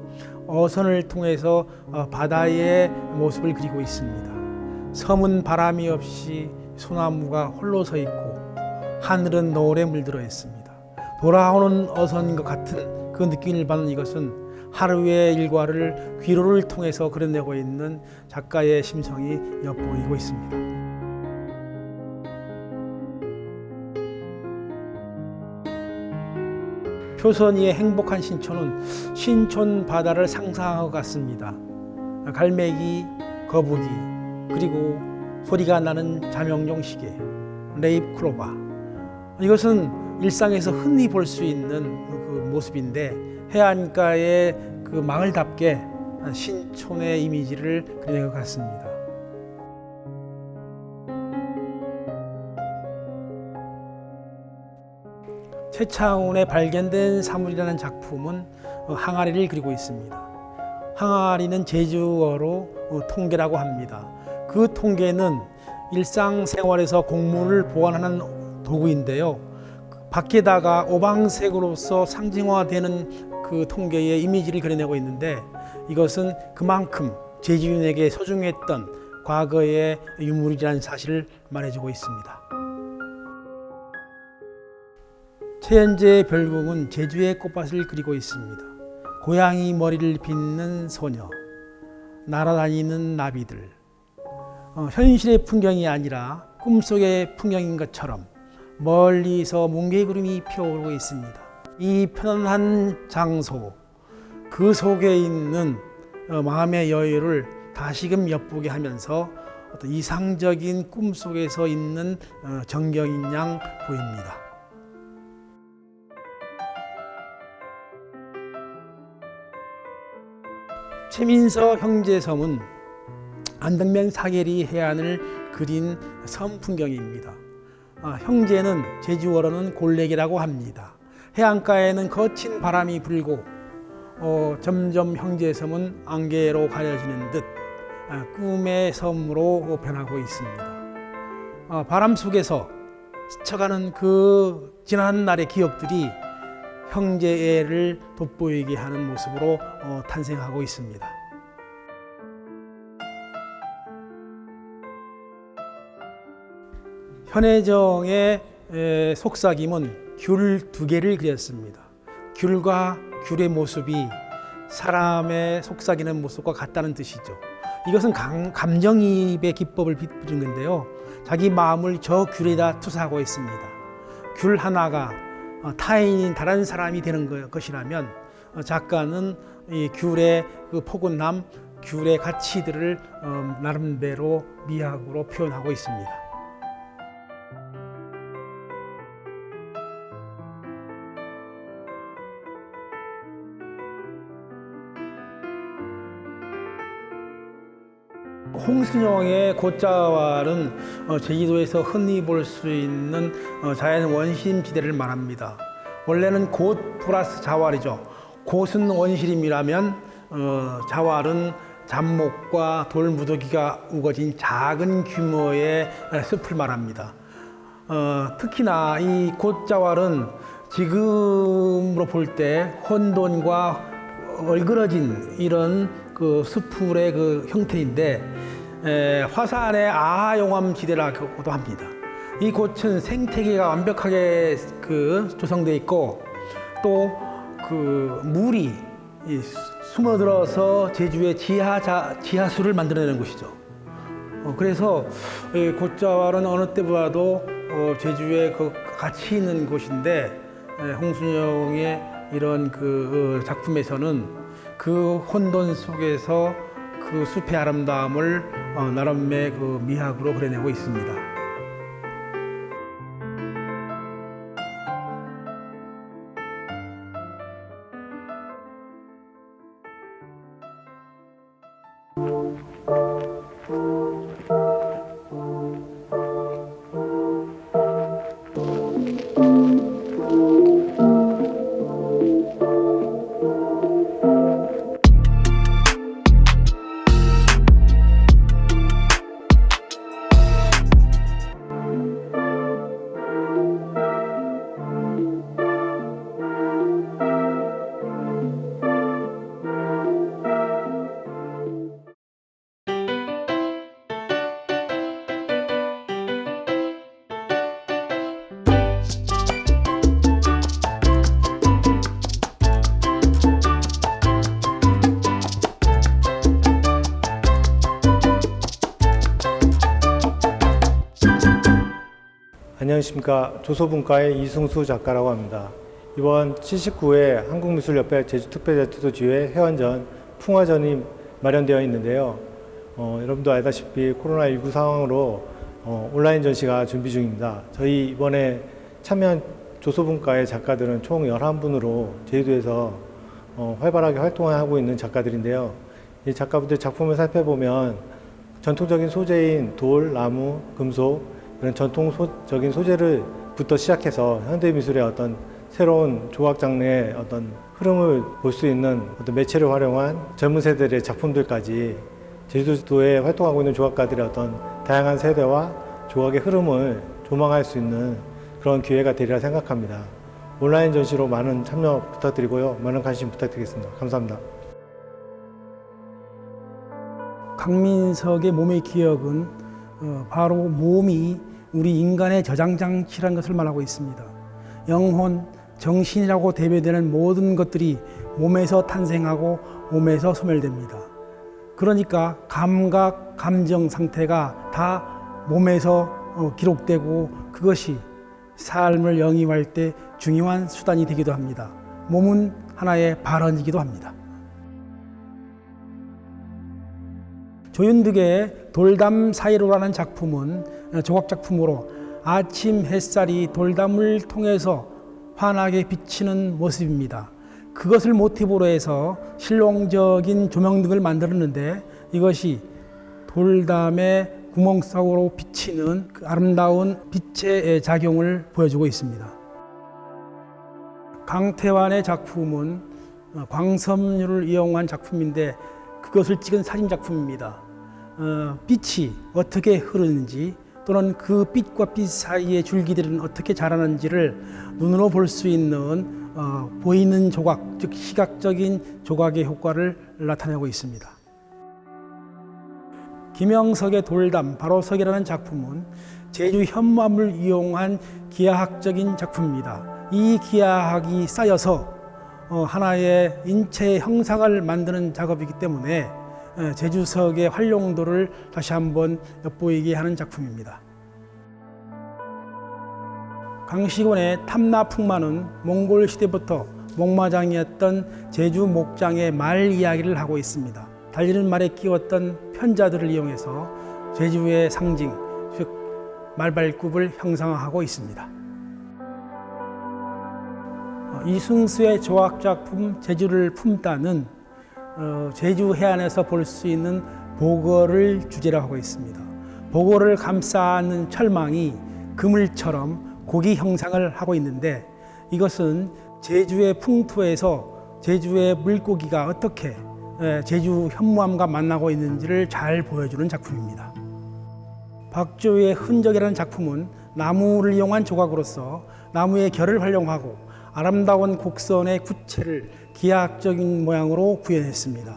어선을 통해서 바다의 모습을 그리고 있습니다. 섬은 바람이 없이 소나무가 홀로 서 있고 하늘은 노을에 물들어 있습니다. 돌아오는 어선인 것 같은 그 느낌을 받는 이것은 하루의 일과를 귀로를 통해서 그려내고 있는 작가의 심성이 엿보이고 있습니다. 표선이의 행복한 신촌은 신촌 바다를 상상하고 같습니다. 갈매기, 거북이, 그리고 소리가 나는 자명종 시계, 레이프클로바. 이것은 일상에서 흔히 볼 수 있는 그 모습인데 해안가의 그 마을답게 신촌의 이미지를 그린 것 같습니다. 최창훈의 발견된 사물이라는 작품은 항아리를 그리고 있습니다. 항아리는 제주어로 통계라고 합니다. 그 통계는 일상생활에서 곡물을 보관하는 도구인데요. 밖에다가 오방색으로서 상징화되는 그 통계의 이미지를 그려내고 있는데 이것은 그만큼 제주인에게 소중했던 과거의 유물이라는 사실을 말해주고 있습니다. 최연재의 별궁은 제주의 꽃밭을 그리고 있습니다. 고양이 머리를 빗는 소녀, 날아다니는 나비들, 현실의 풍경이 아니라 꿈속의 풍경인 것처럼 멀리서 뭉게구름이 피어오르고 있습니다. 이 편안한 장소, 그 속에 있는 마음의 여유를 다시금 엿보게 하면서 어떤 이상적인 꿈속에서 있는 정경인 양 보입니다. 최민서 형제섬은 안덕면 사계리 해안을 그린 섬 풍경입니다. 형제는 제주어로는 골래기라고 합니다. 해안가에는 거친 바람이 불고 점점 형제섬은 안개로 가려지는 듯 꿈의 섬으로 변하고 있습니다. 바람 속에서 스쳐가는 그 지난 날의 기억들이 형제애를 돋보이게 하는 모습으로 탄생하고 있습니다. 현혜정의 속삭임은 귤 두 개를 그렸습니다. 귤과 귤의 모습이 사람의 속삭이는 모습과 같다는 뜻이죠. 이것은 감정이입의 기법을 비추는 건데요. 자기 마음을 저 귤에다 투사하고 있습니다. 귤 하나가 타인인 다른 사람이 되는 것이라면 작가는 이 귤의 그 포근함, 귤의 가치들을 나름대로 미학으로 표현하고 있습니다. 홍순영의 곶자왈은 제주도에서 흔히 볼 수 있는 자연 원심지대를 말합니다. 원래는 곶 플러스 자왈이죠. 곶은 원시림이라면 자왈은 잡목과 돌 무더기가 우거진 작은 규모의 숲을 말합니다. 특히나 이 곶자왈은 지금으로 볼 때 혼돈과 얼그러진 이런 그 숲풀의 그 형태인데 화산의 아용암지대라고도 합니다. 이 곳은 생태계가 완벽하게 조성되어 있고 또 그 물이 숨어들어서 제주의 지하수를 만들어내는 곳이죠. 그래서 곶자왈은 어느 때보다도 제주에 그 가치 있는 곳인데 홍순영의 이런 그 작품에서는 그 혼돈 속에서 그 숲의 아름다움을 나름의 그 미학으로 그려내고 있습니다. 안녕하십니까. 조소분과의 이승수 작가라고 합니다. 이번 79회 한국미술협회 제주특별자치도지회 회원전 풍화전이 마련되어 있는데요. 여러분도 알다시피 코로나19 상황으로 온라인 전시가 준비 중입니다. 저희 이번에 참여한 조소분과의 작가들은 총 11분으로 제주도에서 활발하게 활동하고 있는 작가들인데요. 이 작가분들 작품을 살펴보면 전통적인 소재인 돌, 나무, 금속 이런 전통적인 소재를부터 시작해서 현대미술의 어떤 새로운 조각 장르의 어떤 흐름을 볼 수 있는 어떤 매체를 활용한 젊은 세대들의 작품들까지 제주도에 활동하고 있는 조각가들의 어떤 다양한 세대와 조각의 흐름을 조망할 수 있는 그런 기회가 되리라 생각합니다. 온라인 전시로 많은 참여 부탁드리고요. 많은 관심 부탁드리겠습니다. 감사합니다. 강민석의 몸의 기억은 바로 몸이 우리 인간의 저장장치라는 것을 말하고 있습니다. 영혼, 정신이라고 대표되는 모든 것들이 몸에서 탄생하고 몸에서 소멸됩니다. 그러니까 감각, 감정 상태가 다 몸에서 기록되고 그것이 삶을 영위할 때 중요한 수단이 되기도 합니다. 몸은 하나의 발원이기도 합니다. 조윤득의 돌담 사이로라는 작품은 조각작품으로 아침 햇살이 돌담을 통해서 환하게 비치는 모습입니다. 그것을 모티브로 해서 실용적인 조명 등을 만들었는데 이것이 돌담에 구멍석으로 비치는 그 아름다운 빛의 작용을 보여주고 있습니다. 강태환의 작품은 광섬유를 이용한 작품인데 그것을 찍은 사진 작품입니다. 빛이 어떻게 흐르는지 또는 그 빛과 빛 사이의 줄기들은 어떻게 자라는지를 눈으로 볼 수 있는 보이는 조각, 즉 시각적인 조각의 효과를 나타내고 있습니다. 김영석의 돌담, 바로석이라는 작품은 제주 현무암을 이용한 기하학적인 작품입니다. 이 기하학이 쌓여서 하나의 인체의 형상을 만드는 작업이기 때문에 제주석의 활용도를 다시 한번 엿보이게 하는 작품입니다. 강식원의 탐나풍마는 몽골 시대부터 목마장이었던 제주 목장의 말 이야기를 하고 있습니다. 달리는 말에 끼웠던 편자들을 이용해서 제주의 상징, 즉 말발굽을 형상화하고 있습니다. 이승수의 조각작품 제주를 품다는 제주 해안에서 볼 수 있는 보거를 주제로 하고 있습니다. 보거를 감싸는 철망이 그물처럼 고기 형상을 하고 있는데 이것은 제주의 풍토에서 제주의 물고기가 어떻게 제주 현무암과 만나고 있는지를 잘 보여주는 작품입니다. 박조의 흔적이라는 작품은 나무를 이용한 조각으로서 나무의 결을 활용하고 아름다운 곡선의 구체를 기하학적인 모양으로 구현했습니다.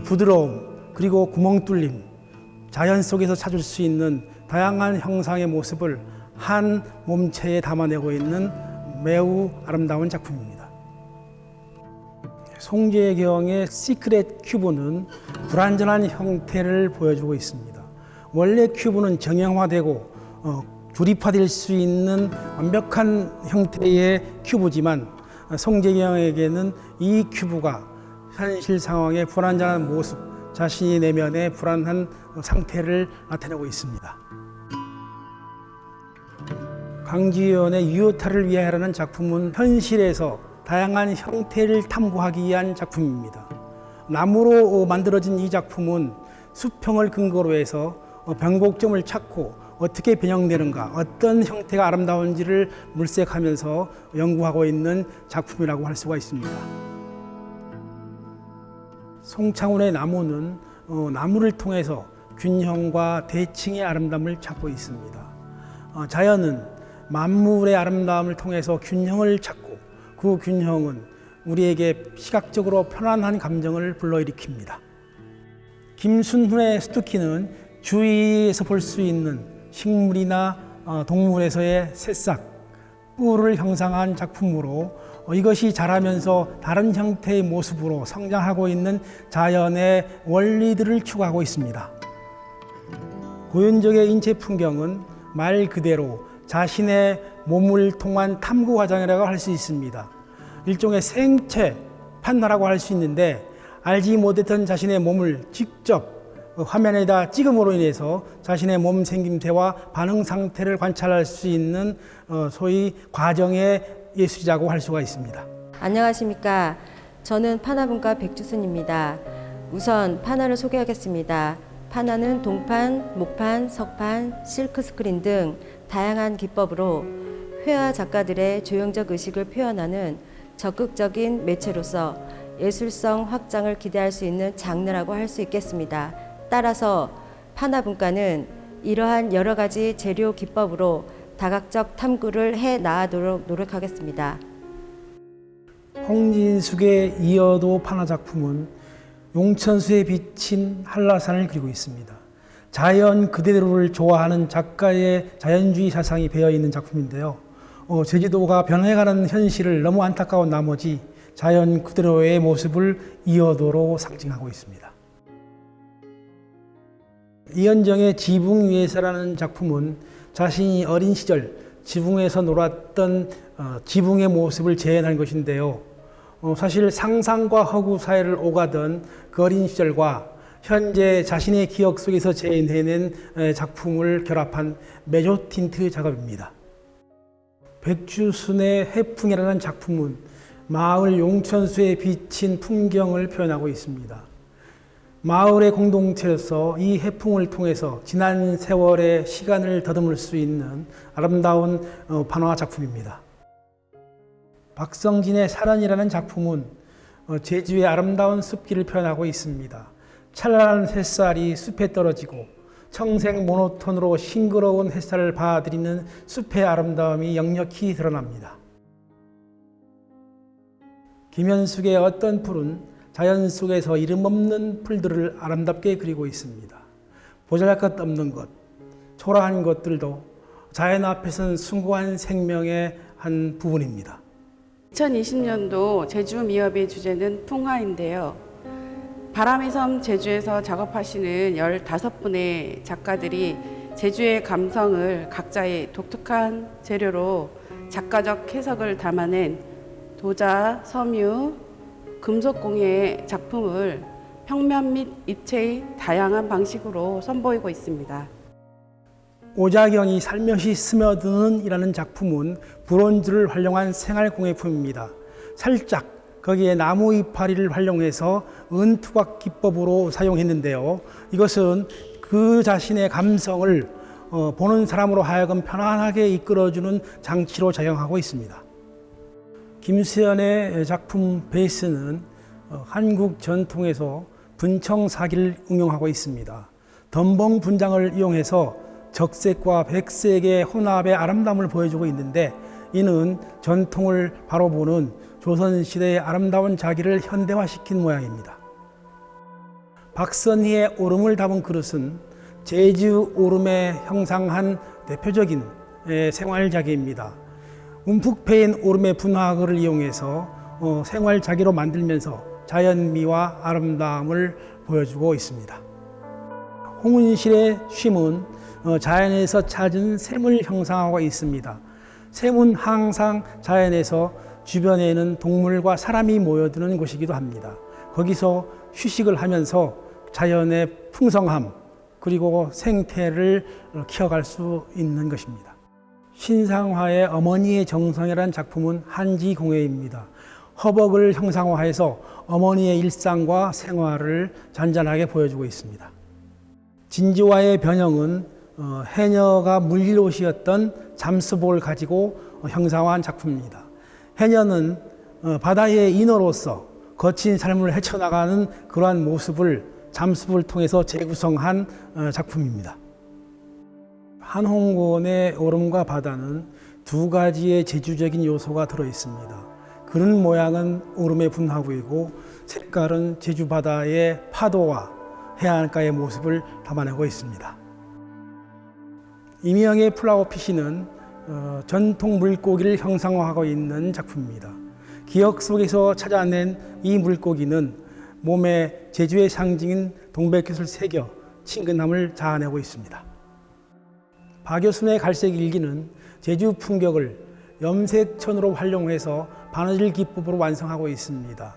부드러움 그리고 구멍 뚫림, 자연 속에서 찾을 수 있는 다양한 형상의 모습을 한 몸체에 담아내고 있는 매우 아름다운 작품입니다. 송재경의 시크릿 큐브는 불완전한 형태를 보여주고 있습니다. 원래 큐브는 정형화되고 조립화될 수 있는 완벽한 형태의 큐브지만 송재경에게는 이 큐브가 현실 상황의 불완전한 모습, 자신의 내면의 불안한 상태를 나타내고 있습니다. 강지연의 유효타를 위하여라는 작품은 현실에서 다양한 형태를 탐구하기 위한 작품입니다. 나무로 만들어진 이 작품은 수평을 근거로 해서 변곡점을 찾고 어떻게 변형되는가, 어떤 형태가 아름다운지를 물색하면서 연구하고 있는 작품이라고 할 수가 있습니다. 송창훈의 나무는 나무를 통해서 균형과 대칭의 아름다움을 찾고 있습니다. 자연은 만물의 아름다움을 통해서 균형을 찾고 그 균형은 우리에게 시각적으로 편안한 감정을 불러일으킵니다. 김순훈의 스투키는 주위에서 볼 수 있는 식물이나 동물에서의 새싹, 뿔을 형상한 작품으로 이것이 자라면서 다른 형태의 모습으로 성장하고 있는 자연의 원리들을 추구하고 있습니다. 고윤적의 인체 풍경은 말 그대로 자신의 몸을 통한 탐구 과정이라고 할 수 있습니다. 일종의 생체 판화라고 할 수 있는데 알지 못했던 자신의 몸을 직접 화면에다 찍음으로 인해서 자신의 몸 생김새와 반응 상태를 관찰할 수 있는 소위 과정의 예술이라고 할 수가 있습니다. 안녕하십니까. 저는 파나분과 백주순입니다. 우선 파나를 소개하겠습니다. 파나는 동판, 목판, 석판, 실크 스크린 등 다양한 기법으로 회화 작가들의 조형적 의식을 표현하는 적극적인 매체로서 예술성 확장을 기대할 수 있는 장르라고 할 수 있겠습니다. 따라서 파나분과는 이러한 여러 가지 재료 기법으로 다각적 탐구를 해 나가도록 노력하겠습니다. 홍진숙의 이어도 파나 작품은 용천수에 비친 한라산을 그리고 있습니다. 자연 그대로를 좋아하는 작가의 자연주의 사상이 배어 있는 작품인데요. 제주도가 변해가는 현실을 너무 안타까운 나머지 자연 그대로의 모습을 이어도로 상징하고 있습니다. 이현정의 지붕 위에서라는 작품은 자신이 어린 시절 지붕에서 놀았던 지붕의 모습을 재현한 것인데요. 사실 상상과 허구 사이를 오가던 그 어린 시절과 현재 자신의 기억 속에서 재현해낸 작품을 결합한 메조틴트 작업입니다. 백주순의 해풍이라는 작품은 마을 용천수에 비친 풍경을 표현하고 있습니다. 마을의 공동체로서 이 해풍을 통해서 지난 세월의 시간을 더듬을 수 있는 아름다운 반화 작품입니다. 박성진의 사런이라는 작품은 제주의 아름다운 숲길을 표현하고 있습니다. 찬란한 햇살이 숲에 떨어지고 청색 모노톤으로 싱그러운 햇살을 받아들이는 숲의 아름다움이 역력히 드러납니다. 김현숙의 어떤 풀은 자연 속에서 이름 없는 풀들을 아름답게 그리고 있습니다. 보잘것없는 것, 초라한 것들도 자연 앞에서는 숭고한 생명의 한 부분입니다. 2020년도 제주 미협의 주제는 풍화인데요. 바람의 섬 제주에서 작업하시는 15분의 작가들이 제주의 감성을 각자의 독특한 재료로 작가적 해석을 담아낸 도자, 섬유, 금속공예의 작품을 평면 및 입체의 다양한 방식으로 선보이고 있습니다. 오자경이 살며시 스며드는 이라는 작품은 브론즈를 활용한 생활공예품입니다. 살짝 거기에 나무 이파리를 활용해서 은투각 기법으로 사용했는데요. 이것은 그 자신의 감성을 보는 사람으로 하여금 편안하게 이끌어주는 장치로 작용하고 있습니다. 김수현의 작품 베이스는 한국 전통에서 분청사기를 응용하고 있습니다. 덤벙 분장을 이용해서 적색과 백색의 혼합의 아름다움을 보여주고 있는데, 이는 전통을 바로 보는 조선시대의 아름다운 자기를 현대화시킨 모양입니다. 박선희의 오름을 담은 그릇은 제주 오름에 형상한 대표적인 생활자기입니다. 움푹 패인 오름의 분화학을 이용해서 생활자기로 만들면서 자연미와 아름다움을 보여주고 있습니다. 홍은실의 쉼은 자연에서 찾은 샘을 형상하고 있습니다. 샘은 항상 자연에서 주변에는 동물과 사람이 모여드는 곳이기도 합니다. 거기서 휴식을 하면서 자연의 풍성함 그리고 생태를 키워갈 수 있는 것입니다. 신상화의 어머니의 정성이라는 작품은 한지공예입니다. 허벅을 형상화해서 어머니의 일상과 생활을 잔잔하게 보여주고 있습니다. 진지화의 변형은 해녀가 물릴옷이었던 잠수복을 가지고 형상화한 작품입니다. 해녀는 바다의 인어로서 거친 삶을 헤쳐나가는 그러한 모습을 잠수복을 통해서 재구성한 작품입니다. 한홍곤의 오름과 바다는 두 가지의 제주적인 요소가 들어 있습니다. 그릇 모양은 오름의 분화구이고 색깔은 제주 바다의 파도와 해안가의 모습을 담아내고 있습니다. 이명의 플라워 피쉬는 전통 물고기를 형상화하고 있는 작품입니다. 기억 속에서 찾아낸 이 물고기는 몸에 제주의 상징인 동백빛을 새겨 친근함을 자아내고 있습니다. 박효순의 갈색 일기는 제주 풍경을 염색천으로 활용해서 바느질 기법으로 완성하고 있습니다.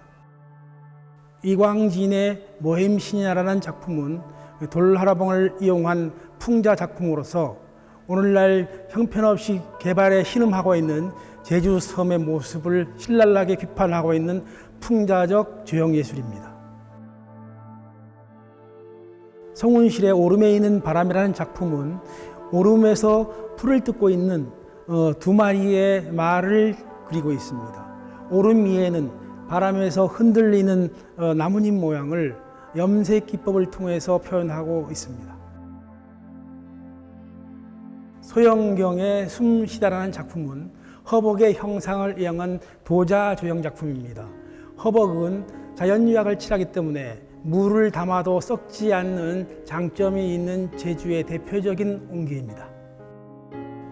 이광진의 모햄신이라는 작품은 돌하라봉을 이용한 풍자 작품으로서 오늘날 형편없이 개발에 신음하고 있는 제주 섬의 모습을 신랄하게 비판하고 있는 풍자적 조형예술입니다. 송은실의 오름에 있는 바람이라는 작품은 오름에서 풀을 뜯고 있는 두 마리의 말을 그리고 있습니다. 오름 위에는 바람에서 흔들리는 나뭇잎 모양을 염색 기법을 통해서 표현하고 있습니다. 소영경의 숨쉬다라는 작품은 허벅의 형상을 이용한 도자 조형 작품입니다. 허벅은 자연유약을 칠하기 때문에 물을 담아도 썩지 않는 장점이 있는 제주의 대표적인 옹기입니다.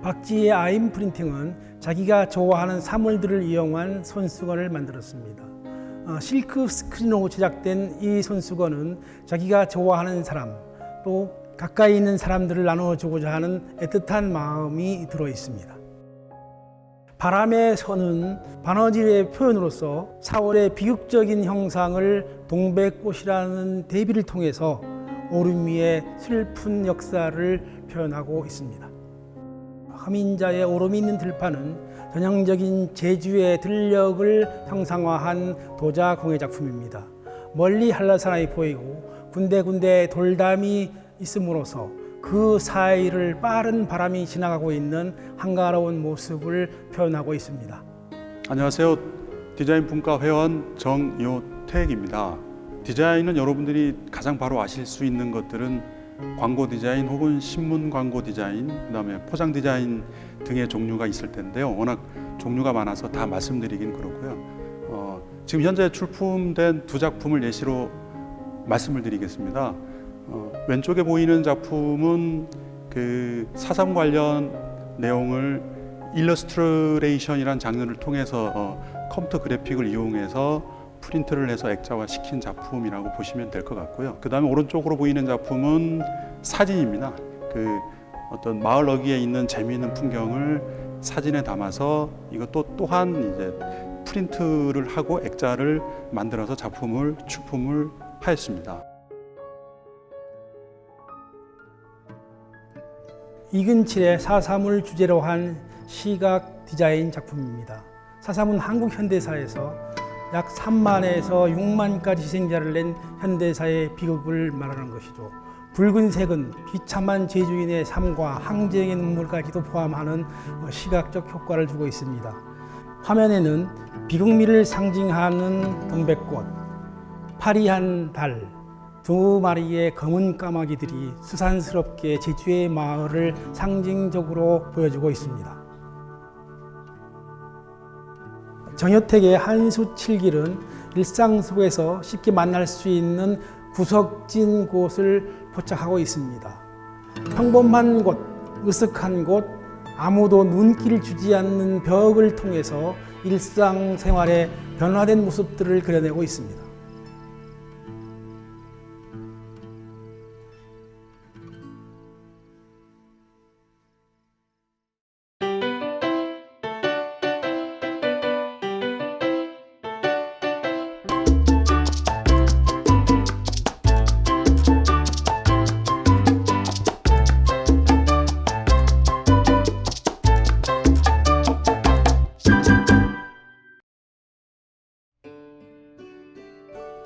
박지의 아임 프린팅은 자기가 좋아하는 사물들을 이용한 손수건을 만들었습니다. 실크 스크린으로 제작된 이 손수건은 자기가 좋아하는 사람 또 가까이 있는 사람들을 나눠주고자 하는 애틋한 마음이 들어 있습니다. 바람의 선은 바느질의 표현으로서 4월의 비극적인 형상을 동백꽃이라는 대비를 통해서 오름 위의 슬픈 역사를 표현하고 있습니다. 허민자의 오름이 있는 들판은 전형적인 제주의 들녘을 형상화한 도자 공예 작품입니다. 멀리 한라산이 보이고 군데군데 돌담이 있음으로써 그 사이를 빠른 바람이 지나가고 있는 한가로운 모습을 표현하고 있습니다. 안녕하세요. 디자인 분과 회원 정요택입니다. 디자인은 여러분들이 가장 바로 아실 수 있는 것들은 광고 디자인 혹은 신문 광고 디자인, 그다음에 포장 디자인 등의 종류가 있을 텐데요. 워낙 종류가 많아서 다 말씀드리긴 그렇고요. 지금 현재 출품된 두 작품을 예시로 말씀을 드리겠습니다. 왼쪽에 보이는 작품은 그 사삼 관련 내용을 일러스트레이션이라는 장르를 통해서 컴퓨터 그래픽을 이용해서 프린트를 해서 액자화 시킨 작품이라고 보시면 될 것 같고요. 그 다음에 오른쪽으로 보이는 작품은 사진입니다. 그 어떤 마을 어귀에 있는 재미있는 풍경을 사진에 담아서 이것도 또한 이제 프린트를 하고 액자를 만들어서 작품을 출품을 하였습니다. 이근칠의 사삼을 주제로 한 시각 디자인 작품입니다. 사삼은 한국 현대사에서 약 3만에서 6만까지 희생자를 낸 현대사의 비극을 말하는 것이죠. 붉은색은 비참한 제주인의 삶과 항쟁의 눈물까지도 포함하는 시각적 효과를 주고 있습니다. 화면에는 비극미를 상징하는 동백꽃, 파리한 달, 두 마리의 검은 까마귀들이 수산스럽게 제주의 마을을 상징적으로 보여주고 있습니다. 정요택의 한수 칠길은 일상 속에서 쉽게 만날 수 있는 구석진 곳을 포착하고 있습니다. 평범한 곳, 으슥한 곳, 아무도 눈길을 주지 않는 벽을 통해서 일상생활의 변화된 모습들을 그려내고 있습니다.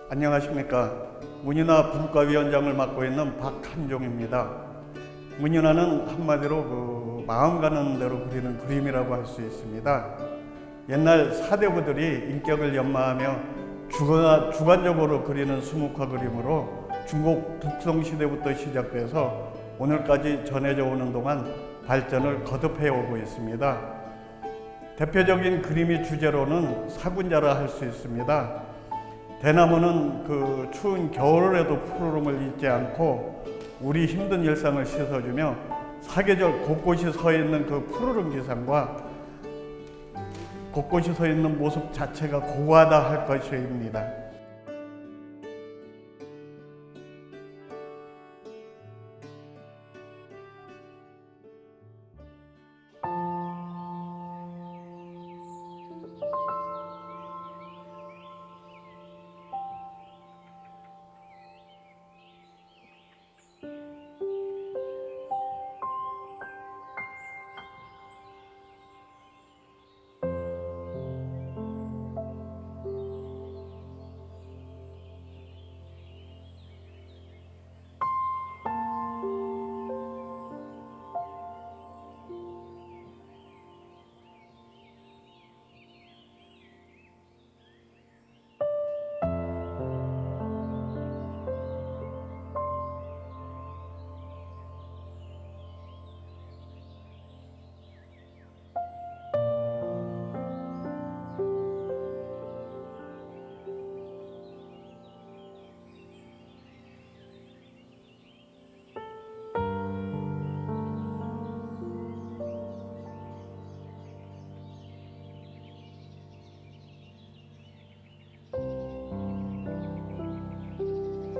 안녕하십니까. 문인화 분과위원장을 맡고 있는 박한종입니다. 문인화는 한마디로 마음 가는 대로 그리는 그림이라고 할 수 있습니다. 옛날 사대부들이 인격을 연마하며 주관적으로 그리는 수묵화 그림으로 중국 북성시대부터 시작돼서 오늘까지 전해져 오는 동안 발전을 거듭해 오고 있습니다. 대표적인 그림의 주제로는 사군자라 할 수 있습니다. 대나무는 그 추운 겨울에도 푸르름을 잊지 않고 우리 힘든 일상을 씻어주며 사계절 곳곳이 서 있는 그 푸르름 기상과 곳곳이 서 있는 모습 자체가 고고하다 할 것입니다.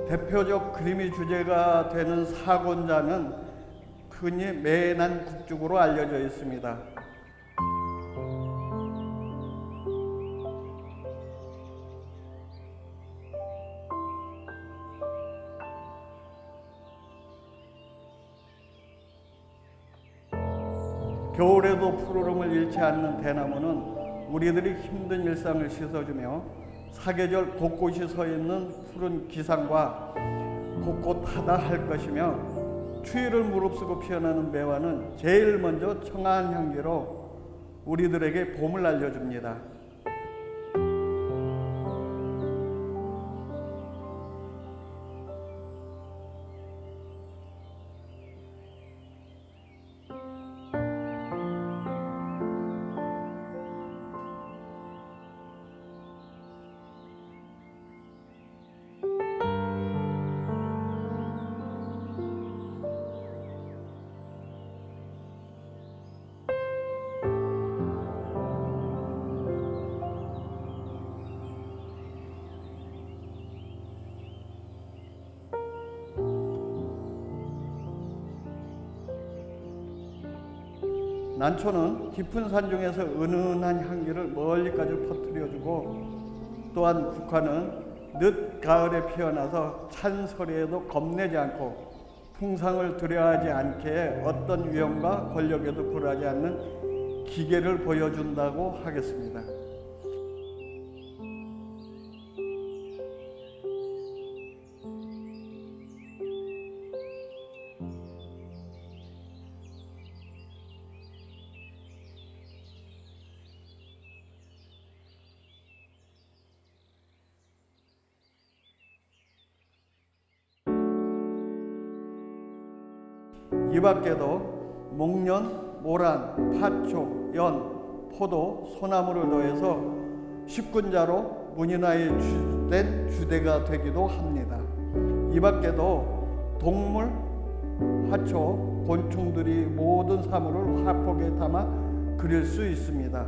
대표적 그림의 주제가 되는 사곤자는 흔히 매난 국죽으로 알려져 있습니다. 겨울에도 푸르름을 잃지 않는 대나무는 우리들이 힘든 일상을 씻어주며 사계절 곳곳이 서 있는 푸른 기상과 곳곳하다 할 것이며 추위를 무릅쓰고 피어나는 매화는 제일 먼저 청아한 향기로 우리들에게 봄을 알려줍니다. 난초는 깊은 산중에서 은은한 향기를 멀리까지 퍼뜨려주고, 또한 국화는 늦 가을에 피어나서 찬 서리에도 겁내지 않고 풍상을 두려워하지 않게 어떤 위험과 권력에도 굴하지 않는 기계를 보여준다고 하겠습니다. 이 밖에도 목련, 모란, 파초, 연, 포도, 소나무를 더해서 10군자로 문인화에 된 주대가 되기도 합니다. 이 밖에도 동물, 화초, 곤충들이 모든 사물을 화폭에 담아 그릴 수 있습니다.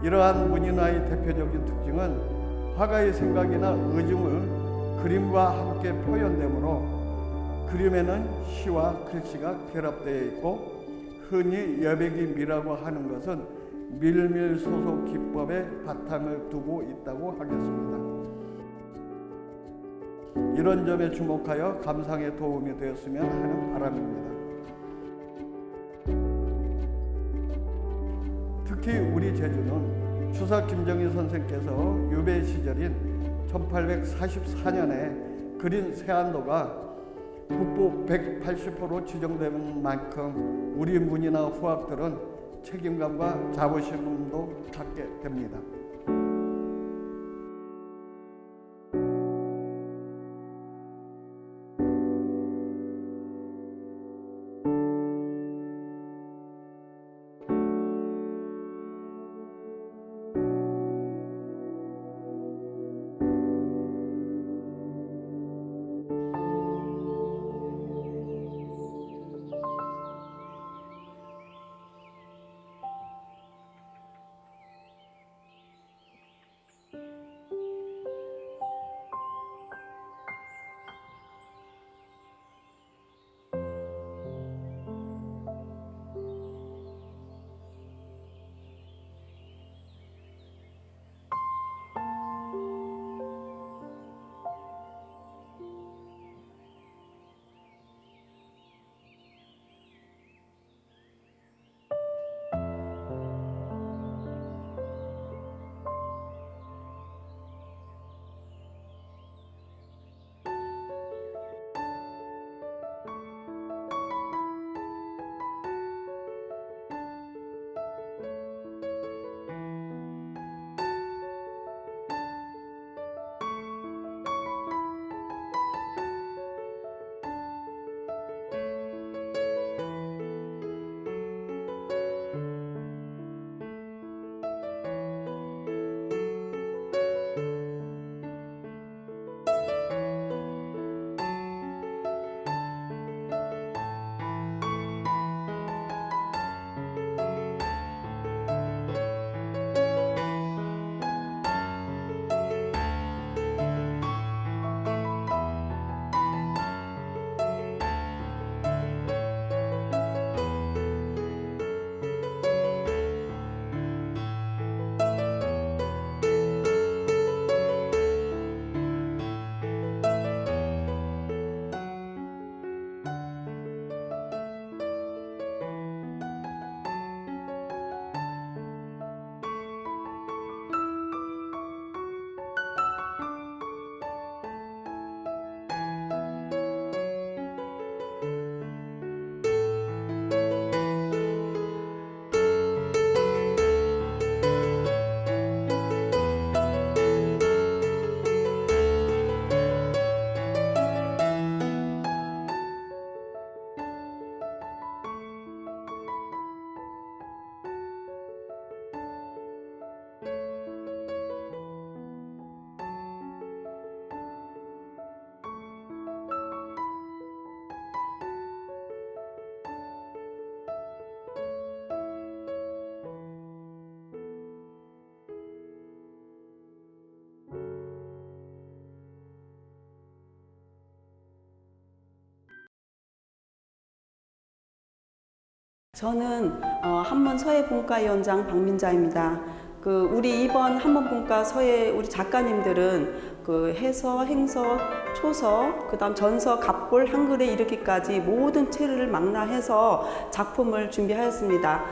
이러한 문인화의 대표적인 특징은 화가의 생각이나 의중을 그림과 함께 표현되므로 그림에는 시와 글씨가 결합되어 있고, 흔히 여백임미라고 하는 것은 밀밀소소 기법의 바탕을 두고 있다고 하겠습니다. 이런 점에 주목하여 감상에 도움이 되었으면 하는 바람입니다. 특히 우리 제주는 추사 김정희 선생께서 유배 시절인 1844년에 그린 세안도가 국보 180호로 지정되는 만큼 우리 문이나 후학들은 책임감과 자부심도 갖게 됩니다. 저는 한문 서예분과위원장 박민자입니다. 우리 이번 한문분과 서예 우리 작가님들은 해서, 행서, 초서, 그다음 전서, 갑볼, 한글에 이르기까지 모든 체를 망라해서 작품을 준비하였습니다.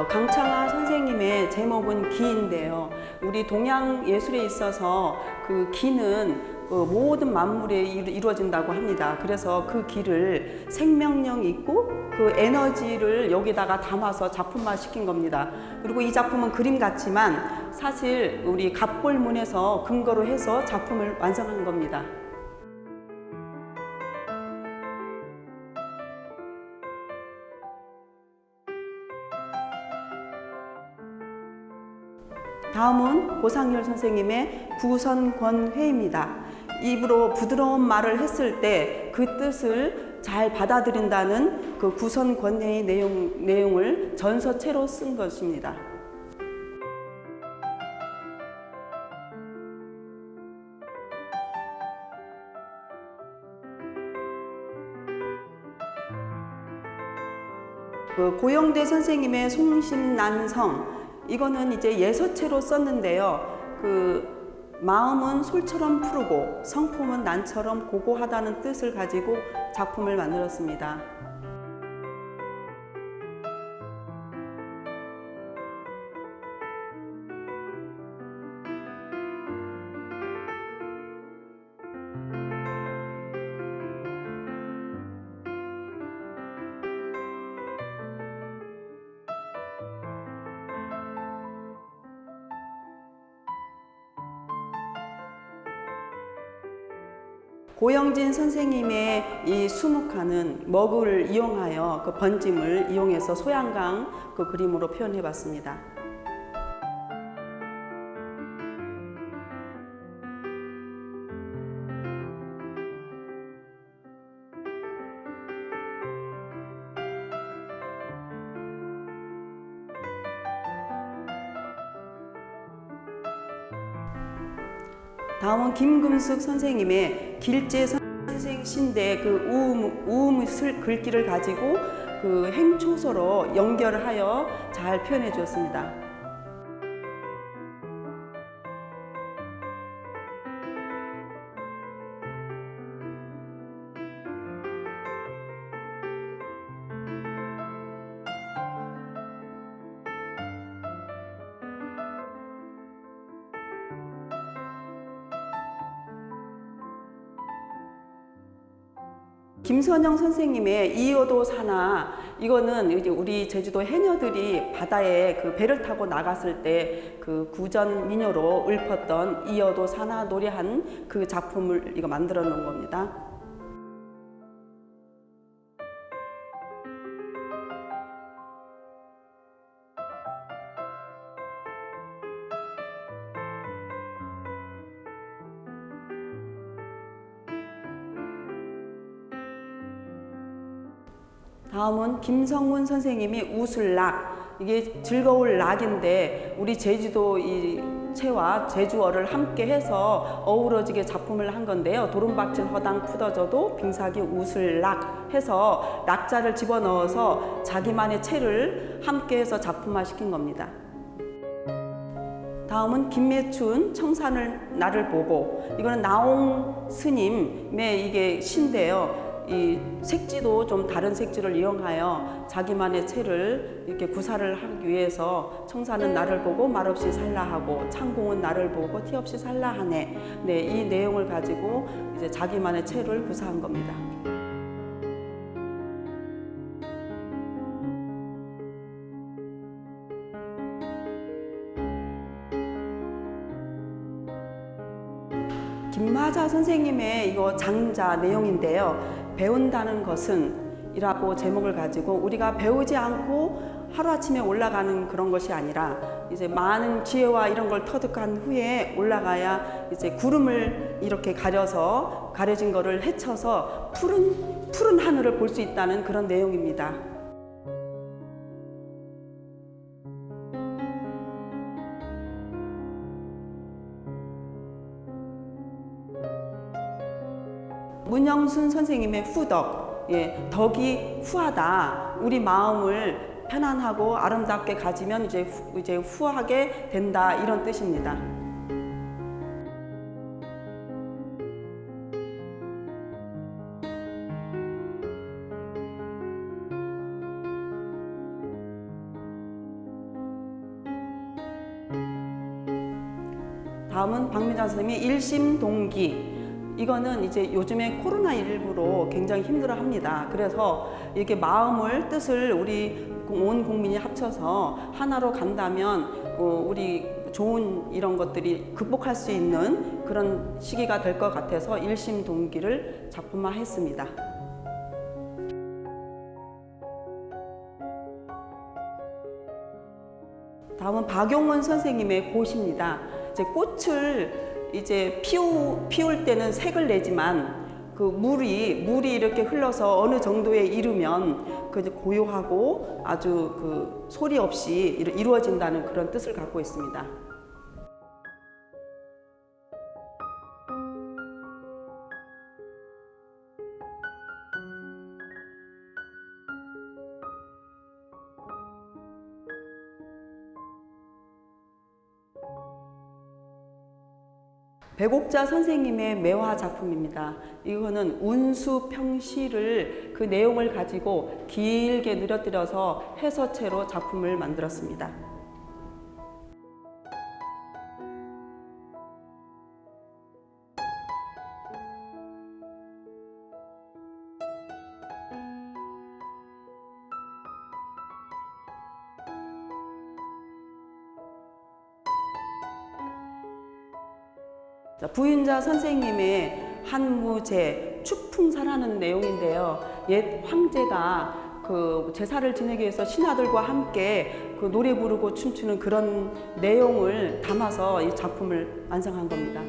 강창하 선생님의 제목은 기인데요. 우리 동양 예술에 있어서 그 기는 모든 만물에 이루어진다고 합니다. 그래서 그 기를 생명력 있고 그 에너지를 여기다가 담아서 작품화 시킨 겁니다. 그리고 이 작품은 그림 같지만 사실 우리 갑볼문에서 근거로 해서 작품을 완성한 겁니다. 다음은 고상열 선생님의 구선권회입니다. 입으로 부드러운 말을 했을 때 그 뜻을 잘 받아들인다는 그 구선권회의 내용을 전서체로 쓴 것입니다. 고영대 선생님의 송심난성, 이거는 이제 예서체로 썼는데요. 마음은 솔처럼 푸르고 성품은 난처럼 고고하다는 뜻을 가지고 작품을 만들었습니다. 고영진 선생님의 이 수묵화는 먹을 이용하여 그 번짐을 이용해서 소양강 그 그림으로 표현해 봤습니다. 다음은 김금숙 선생님의 길제 선생 신대 그 우음술 글귀를 가지고 그 행초서로 연결하여 잘 표현해 주었습니다. 김선영 선생님의 이어도 사나, 이거는 이제 우리 제주도 해녀들이 바다에 그 배를 타고 나갔을 때 그 구전 민요로 읊었던 이어도 사나 노래한 그 작품을 이거 만들어 놓은 겁니다. 다음은 김성문 선생님이 우술락, 이게 즐거울 락인데 우리 제주도 이 체와 제주어를 함께 해서 어우러지게 작품을 한 건데요. 도름박질 허당 푸더져도 빙사기 우술락 해서 락자를 집어넣어서 자기만의 체를 함께 해서 작품화 시킨 겁니다. 다음은 김매춘 청산을 나를 보고, 이거는 나홍 스님의 이게 시인데요. 이 색지도 좀 다른 색지를 이용하여 자기만의 체를 이렇게 구사를 하기 위해서 청산은 나를 보고 말없이 살라 하고 창공은 나를 보고 티 없이 살라 하네. 네, 이 내용을 가지고 이제 자기만의 체를 구사한 겁니다. 김마자 선생님의 이거 장자 내용인데요. 배운다는 것은 이라고 제목을 가지고 우리가 배우지 않고 하루아침에 올라가는 그런 것이 아니라 이제 많은 지혜와 이런 걸 터득한 후에 올라가야 이제 구름을 이렇게 가려진 거를 헤쳐서 푸른 하늘을 볼 수 있다는 그런 내용입니다. 문영순 선생님의 후덕, 예, 덕이 후하다. 우리 마음을 편안하고 아름답게 가지면 이제 후하게 된다, 이런 뜻입니다. 다음은 박미자 선생님의 일심동기. 이거는 이제 요즘에 코로나19로 굉장히 힘들어 합니다. 그래서 이렇게 마음을, 뜻을 우리 온 국민이 합쳐서 하나로 간다면 우리 좋은 이런 것들이 극복할 수 있는 그런 시기가 될 것 같아서 일심동기를 작품화했습니다. 다음은 박용원 선생님의 꽃입니다. 이제 꽃을 이제 피울 때는 색을 내지만 그 물이 이렇게 흘러서 어느 정도에 이르면 그 고요하고 아주 그 소리 없이 이루어진다는 그런 뜻을 갖고 있습니다. 백옥자 선생님의 매화 작품입니다. 이거는 운수평시를 그 내용을 가지고 길게 늘어뜨려서 해서체로 작품을 만들었습니다. 부윤자 선생님의 한무제 축풍사라는 내용인데요. 옛 황제가 그 제사를 지내기 위해서 신하들과 함께 그 노래 부르고 춤추는 그런 내용을 담아서 이 작품을 완성한 겁니다.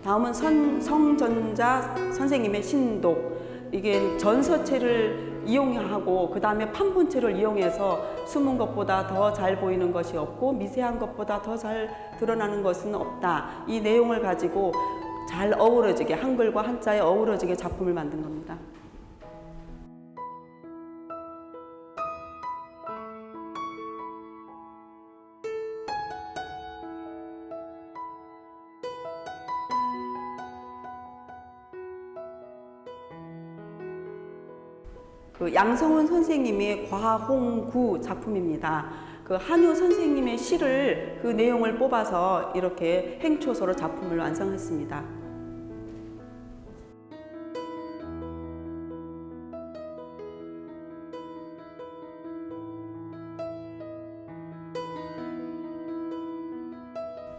다음은 성전자 선생님의 신독. 이게 전서체를 이용하고 그 다음에 판본체를 이용해서 숨은 것보다 더 잘 보이는 것이 없고 미세한 것보다 더 잘 드러나는 것은 없다. 이 내용을 가지고 잘 어우러지게, 한글과 한자에 어우러지게 작품을 만든 겁니다. 그 양성훈 선생님의 과홍구 작품입니다. 그 한유 선생님의 시를 그 내용을 뽑아서 이렇게 행초소로 작품을 완성했습니다.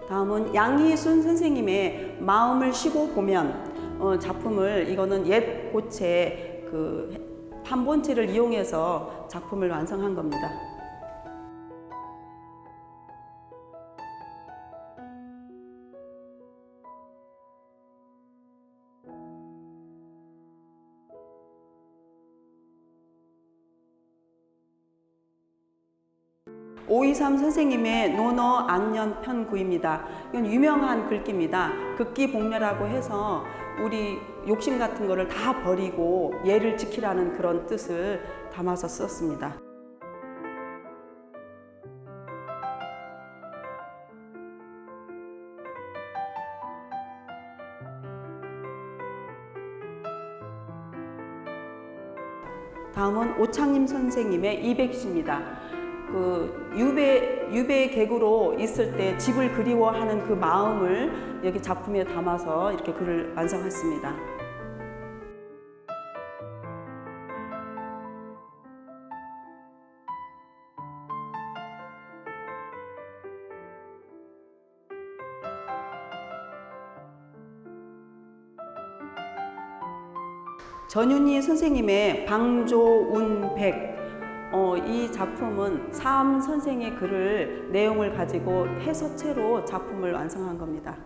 다음은 양희순 선생님의 마음을 쉬고 보면 작품을, 이거는 옛 고체 그 판본체를 이용해서 작품을 완성한 겁니다. 오이삼 선생님의 논어 안년편구입니다. 이건 유명한 글귀입니다. 극기복렬하고 해서 우리 욕심 같은 거를 다 버리고 예를 지키라는 그런 뜻을 담아서 썼습니다. 다음은 오창림 선생님의 이백시입니다. 그 유배 객으로 있을 때 집을 그리워하는 그 마음을 여기 작품에 담아서 이렇게 글을 완성했습니다. 전윤희 선생님의 방조운백. 이 작품은 사암 선생의 글을 내용을 가지고 해서체로 작품을 완성한 겁니다.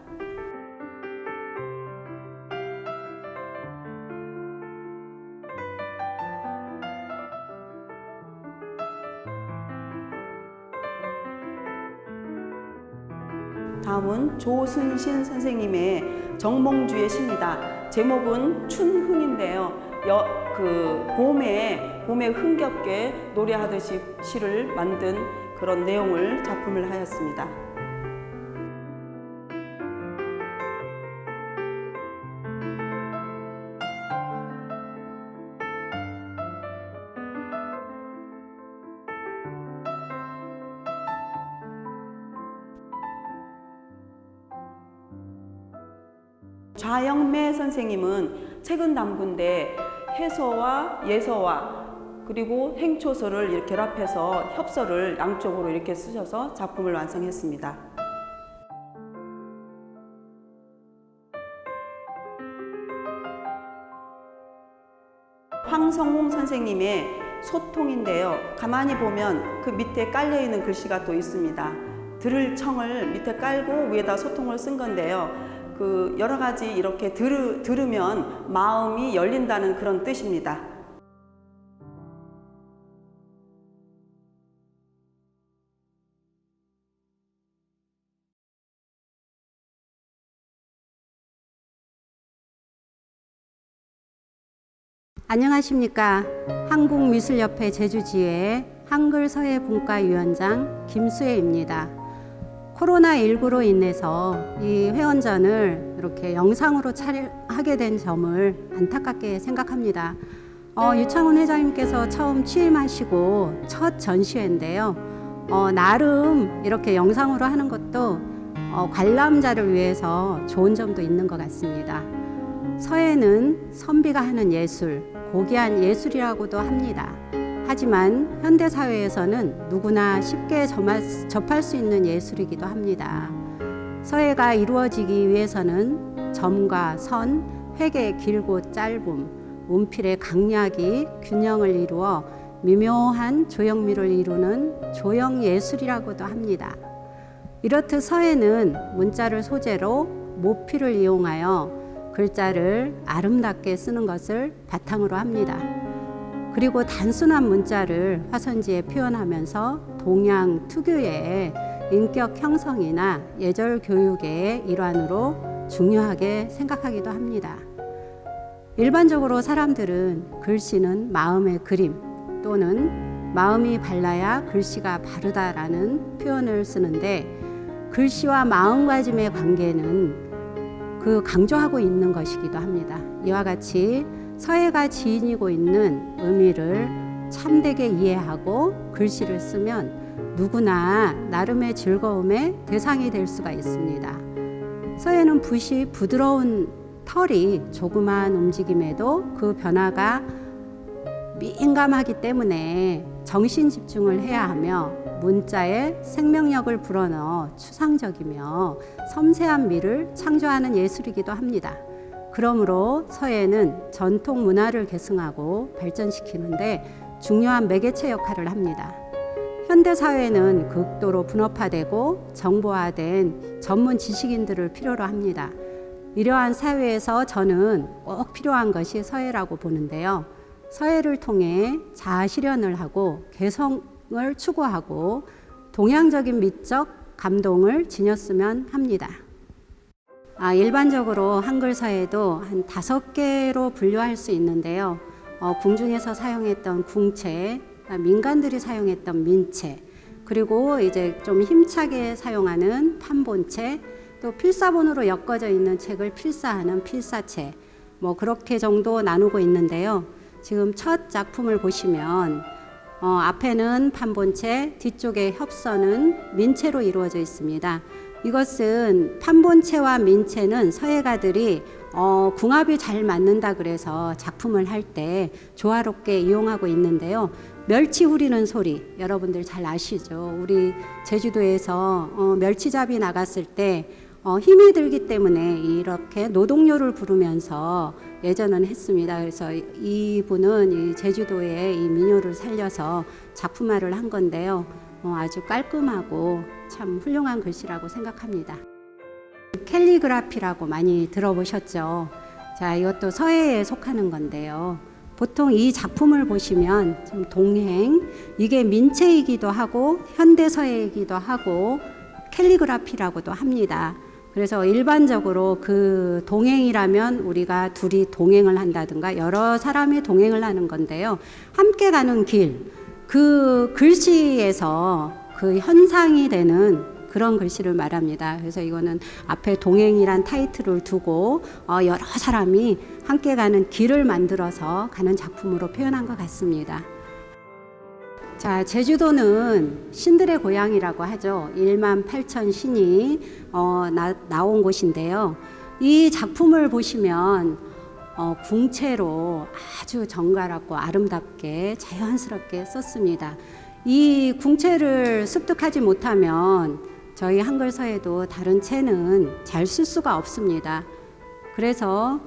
다음은 조순신 선생님의 정몽주의 시입니다. 제목은 춘흥인데요. 봄에 흥겹게 노래하듯이 시를 만든 그런 내용을 작품을 하였습니다. 좌영매 선생님은 책은 담군데 해서와 예서와 그리고 행초서를 이렇게 결합해서 협서를 양쪽으로 이렇게 쓰셔서 작품을 완성했습니다. 황성홍 선생님의 소통인데요. 가만히 보면 그 밑에 깔려 있는 글씨가 또 있습니다. 들을 청을 밑에 깔고 위에다 소통을 쓴 건데요. 여러 가지 이렇게 들으면 마음이 열린다는 그런 뜻입니다. 안녕하십니까. 한국미술협회 제주지회 한글서예분과위원장 김수혜입니다. 코로나19로 인해서 이 회원전을 이렇게 영상으로 촬영하게 된 점을 안타깝게 생각합니다. 유창훈 회장님께서 처음 취임하시고 첫 전시회인데요. 나름 이렇게 영상으로 하는 것도 관람자를 위해서 좋은 점도 있는 것 같습니다. 서예는 선비가 하는 예술, 고귀한 예술이라고도 합니다. 하지만 현대사회에서는 누구나 쉽게 접할 수 있는 예술이기도 합니다. 서예가 이루어지기 위해서는 점과 선, 획의 길고 짧음, 운필의 강약이 균형을 이루어 미묘한 조형미를 이루는 조형예술이라고도 합니다. 이렇듯 서예는 문자를 소재로 모피를 이용하여 글자를 아름답게 쓰는 것을 바탕으로 합니다. 그리고 단순한 문자를 화선지에 표현하면서 동양 특유의 인격 형성이나 예절 교육의 일환으로 중요하게 생각하기도 합니다. 일반적으로 사람들은 글씨는 마음의 그림 또는 마음이 발라야 글씨가 바르다라는 표현을 쓰는데 글씨와 마음가짐의 관계는 강조하고 있는 것이기도 합니다. 이와 같이 서예가 지니고 있는 의미를 참되게 이해하고 글씨를 쓰면 누구나 나름의 즐거움의 대상이 될 수가 있습니다. 서예는 붓이 부드러운 털이 조그마한 움직임에도 그 변화가 민감하기 때문에 정신 집중을 해야 하며 문자에 생명력을 불어넣어 추상적이며 섬세한 미를 창조하는 예술이기도 합니다. 그러므로 서예는 전통 문화를 계승하고 발전시키는데 중요한 매개체 역할을 합니다. 현대사회는 극도로 분업화되고 정보화된 전문 지식인들을 필요로 합니다. 이러한 사회에서 저는 꼭 필요한 것이 서예라고 보는데요. 서예를 통해 자아실현을 하고 개성을 추구하고 동양적인 미적 감동을 지녔으면 합니다. 일반적으로 한글 서예도 한 5개로 분류할 수 있는데요. 궁중에서 사용했던 궁체, 민간들이 사용했던 민체, 그리고 이제 좀 힘차게 사용하는 판본체, 또 필사본으로 엮어져 있는 책을 필사하는 필사체, 그렇게 정도 나누고 있는데요. 지금 첫 작품을 보시면 앞에는 판본체, 뒤쪽에 협서는 민체로 이루어져 있습니다. 이것은 판본체와 민체는 서예가들이 궁합이 잘 맞는다 그래서 작품을 할 때 조화롭게 이용하고 있는데요. 멸치 후리는 소리 여러분들 잘 아시죠? 우리 제주도에서 멸치잡이 나갔을 때 힘이 들기 때문에 이렇게 노동요를 부르면서 예전은 했습니다. 그래서 이분은 이 제주도의 이 민요를 살려서 작품화를 한 건데요. 아주 깔끔하고 참 훌륭한 글씨라고 생각합니다. 캘리그라피라고 많이 들어보셨죠? 자, 이것도 서예에 속하는 건데요. 보통 이 작품을 보시면 좀 동행, 이게 민체이기도 하고 현대 서예이기도 하고 캘리그라피라고도 합니다. 그래서 일반적으로 그 동행이라면 우리가 둘이 동행을 한다든가 여러 사람이 동행을 하는 건데요. 함께 가는 길, 그 글씨에서 그 현상이 되는 그런 글씨를 말합니다. 그래서 이거는 앞에 동행이란 타이틀을 두고 여러 사람이 함께 가는 길을 만들어서 가는 작품으로 표현한 것 같습니다. 자, 제주도는 신들의 고향이라고 하죠. 18,000 신이 나온 곳인데요. 이 작품을 보시면 궁체로 아주 정갈하고 아름답게 자연스럽게 썼습니다. 이 궁체를 습득하지 못하면 저희 한글서에도 다른 체는 잘 쓸 수가 없습니다. 그래서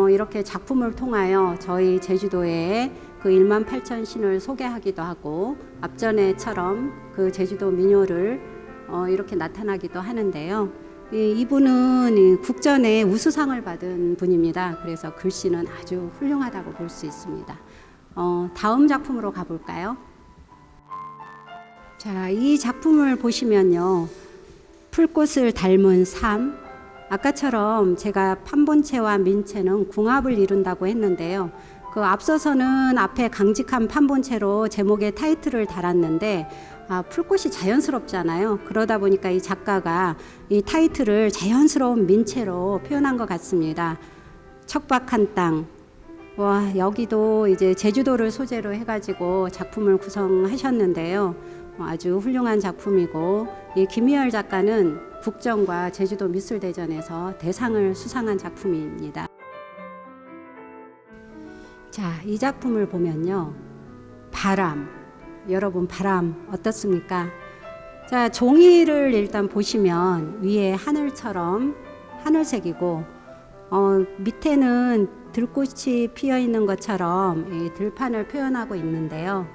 이렇게 작품을 통하여 저희 제주도의 그 18,000 신을 소개하기도 하고 앞전에처럼 그 제주도 민요를 이렇게 나타나기도 하는데요. 이분은 국전에 우수상을 받은 분입니다. 그래서 글씨는 아주 훌륭하다고 볼 수 있습니다. 다음 작품으로 가볼까요? 자, 이 작품을 보시면요. 풀꽃을 닮은 삶, 아까처럼 제가 판본체와 민체는 궁합을 이룬다고 했는데요. 그 앞서서는 앞에 강직한 판본체로 제목에 타이틀을 달았는데 풀꽃이 자연스럽잖아요. 그러다 보니까 이 작가가 이 타이틀을 자연스러운 민체로 표현한 것 같습니다. 척박한 땅. 와, 여기도 이제 제주도를 소재로 해가지고 작품을 구성하셨는데요. 아주 훌륭한 작품이고 이 김희열 작가는 국정과 제주도 미술대전에서 대상을 수상한 작품입니다. 자, 이 작품을 보면요. 바람. 여러분 바람 어떻습니까? 자, 종이를 일단 보시면 위에 하늘처럼 하늘색이고 밑에는 들꽃이 피어 있는 것처럼 이 들판을 표현하고 있는데요.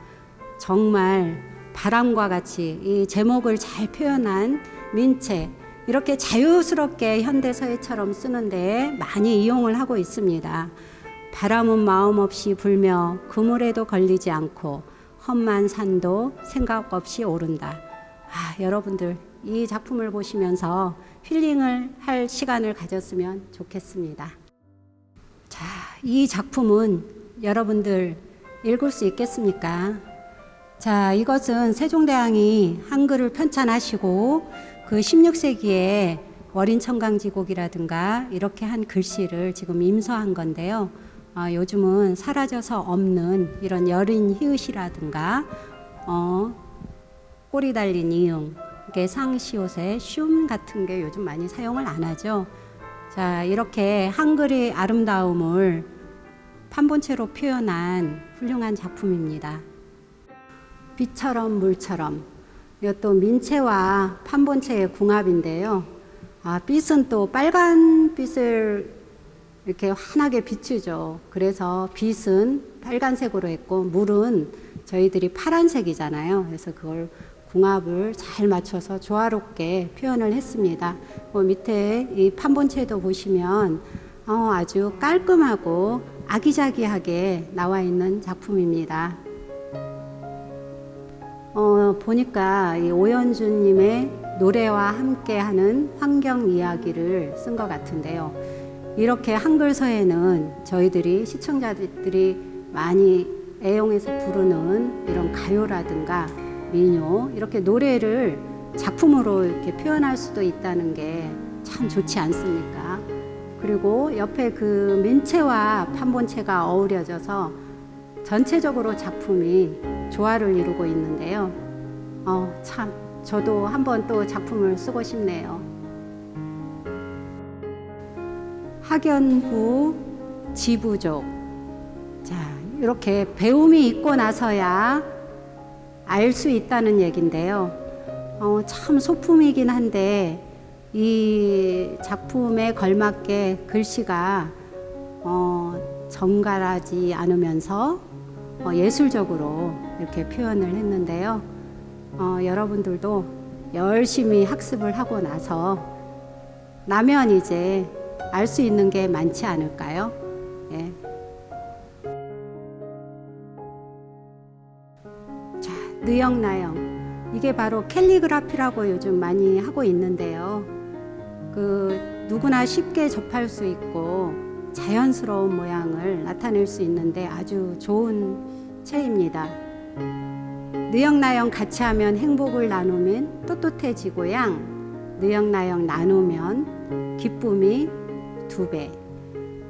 정말 바람과 같이 이 제목을 잘 표현한 민체, 이렇게 자유스럽게 현대서예처럼 쓰는데 많이 이용을 하고 있습니다. 바람은 마음 없이 불며 그물에도 걸리지 않고 험한 산도 생각 없이 오른다. 여러분들 이 작품을 보시면서 힐링을 할 시간을 가졌으면 좋겠습니다. 자, 이 작품은 여러분들 읽을 수 있겠습니까? 자, 이것은 세종대왕이 한글을 편찬하시고 그 16세기에 월인청강지곡이라든가 이렇게 한 글씨를 지금 임서한 건데요. 요즘은 사라져서 없는 이런 여린 히읗이라든가 꼬리 달린 이응, 이게 상시옷의 슘 같은 게 요즘 많이 사용을 안 하죠. 자, 이렇게 한글의 아름다움을 판본체로 표현한 훌륭한 작품입니다. 빛처럼 물처럼, 이것도 민체와 판본체의 궁합인데요. 빛은 또 빨간 빛을 이렇게 환하게 비추죠. 그래서 빛은 빨간색으로 했고 물은 저희들이 파란색이잖아요. 그래서 그걸 궁합을 잘 맞춰서 조화롭게 표현을 했습니다. 밑에 이 판본체도 보시면 아주 깔끔하고 아기자기하게 나와 있는 작품입니다. 보니까 이 오연주님의 노래와 함께하는 환경 이야기를 쓴 것 같은데요. 이렇게 한글서에는 저희들이 시청자들이 많이 애용해서 부르는 이런 가요라든가 민요, 이렇게 노래를 작품으로 이렇게 표현할 수도 있다는 게 참 좋지 않습니까? 그리고 옆에 그 민체와 판본체가 어우러져서 전체적으로 작품이 조화를 이루고 있는데요. 참 저도 한번 또 작품을 쓰고 싶네요. 학연부 지부족. 자, 이렇게 배움이 있고 나서야 알 수 있다는 얘기인데요. 참 소품이긴 한데 이 작품에 걸맞게 글씨가 정갈하지 않으면서 예술적으로 이렇게 표현을 했는데요. 여러분들도 열심히 학습을 하고 나면 이제 알 수 있는 게 많지 않을까요? 예. 자, 느영나영. 이게 바로 캘리그라피라고 요즘 많이 하고 있는데요. 누구나 쉽게 접할 수 있고 자연스러운 모양을 나타낼 수 있는데 아주 좋은 채입니다. 느역나역 같이 하면 행복을 나누면 떳떳해지고양, 느역나역 나누면 기쁨이 2배.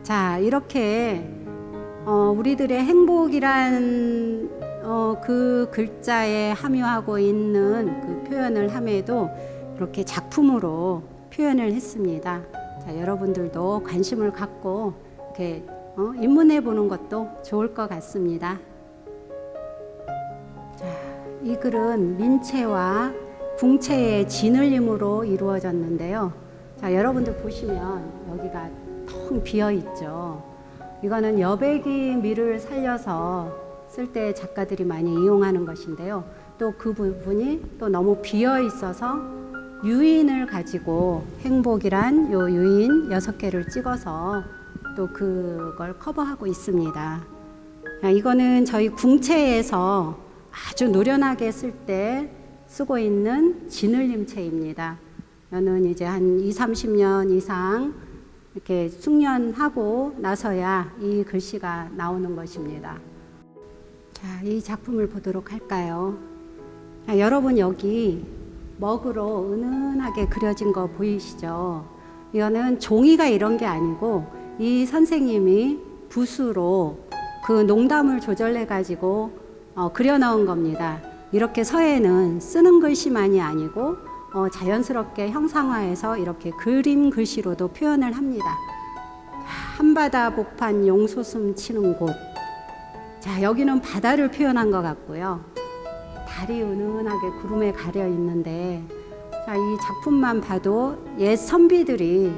자, 이렇게 우리들의 행복이란 그 글자에 함유하고 있는 그 표현을 함에도 이렇게 작품으로 표현을 했습니다. 자, 여러분들도 관심을 갖고 이렇게 입문해 보는 것도 좋을 것 같습니다. 자, 이 글은 민체와 궁체의 진을림으로 이루어졌는데요. 자, 여러분들 보시면 여기가 텅 비어 있죠. 이거는 여백이 미를 살려서 쓸 때 작가들이 많이 이용하는 것인데요. 또 그 부분이 또 너무 비어 있어서 유인을 가지고 행복이란 요 유인 6개를 찍어서 또 그걸 커버하고 있습니다. 이거는 저희 궁체에서 아주 노련하게 쓸 때 쓰고 있는 진을림체입니다. 저는 이제 한 20-30년 이상 이렇게 숙련하고 나서야 이 글씨가 나오는 것입니다. 자, 이 작품을 보도록 할까요? 자, 여러분 여기 먹으로 은은하게 그려진 거 보이시죠? 이거는 종이가 이런 게 아니고 이 선생님이 붓으로 그 농담을 조절해 가지고 그려 넣은 겁니다. 이렇게 서예는 쓰는 글씨만이 아니고 자연스럽게 형상화해서 이렇게 그림 글씨로도 표현을 합니다. 한바다 복판 용소숨 치는 곳. 자, 여기는 바다를 표현한 것 같고요. 달이 은은하게 구름에 가려 있는데, 자, 이 작품만 봐도 옛 선비들이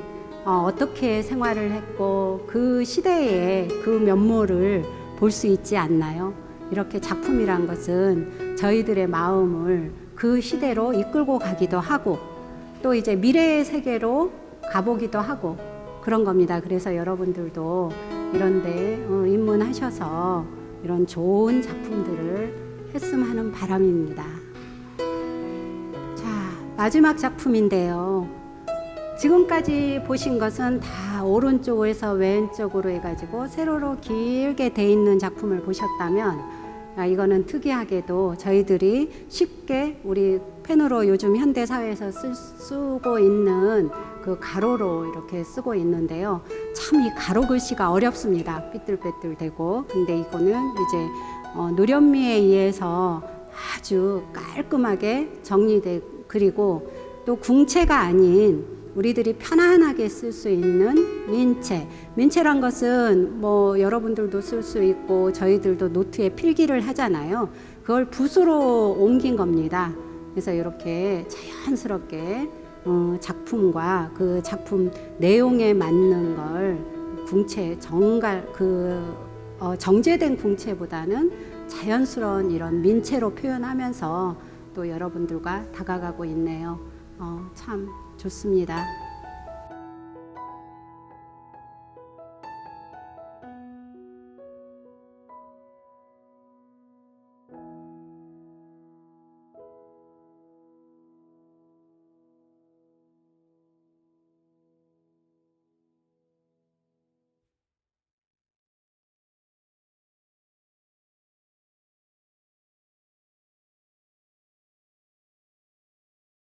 어떻게 생활을 했고 그 시대의 그 면모를 볼 수 있지 않나요? 이렇게 작품이란 것은 저희들의 마음을 그 시대로 이끌고 가기도 하고 또 이제 미래의 세계로 가보기도 하고 그런 겁니다. 그래서 여러분들도 이런 데 입문하셔서 이런 좋은 작품들을 했으면 하는 바람입니다. 자, 마지막 작품인데요. 지금까지 보신 것은 다 오른쪽에서 왼쪽으로 해가지고 세로로 길게 돼 있는 작품을 보셨다면 이거는 특이하게도 저희들이 쉽게 우리 펜으로 요즘 현대 사회에서 쓰고 있는 그 가로로 이렇게 쓰고 있는데요. 참 이 가로 글씨가 어렵습니다. 삐뚤빼뚤되고. 근데 이거는 이제 노련미에 의해서 아주 깔끔하게 정리돼 그리고 또 궁체가 아닌 우리들이 편안하게 쓸 수 있는 민체. 민체란 것은 뭐 여러분들도 쓸 수 있고 저희들도 노트에 필기를 하잖아요. 그걸 붓으로 옮긴 겁니다. 그래서 이렇게 자연스럽게 작품과 그 작품 내용에 맞는 걸 궁체 정제된 궁체보다는 자연스러운 이런 민체로 표현하면서 또 여러분들과 다가가고 있네요. 참 좋습니다.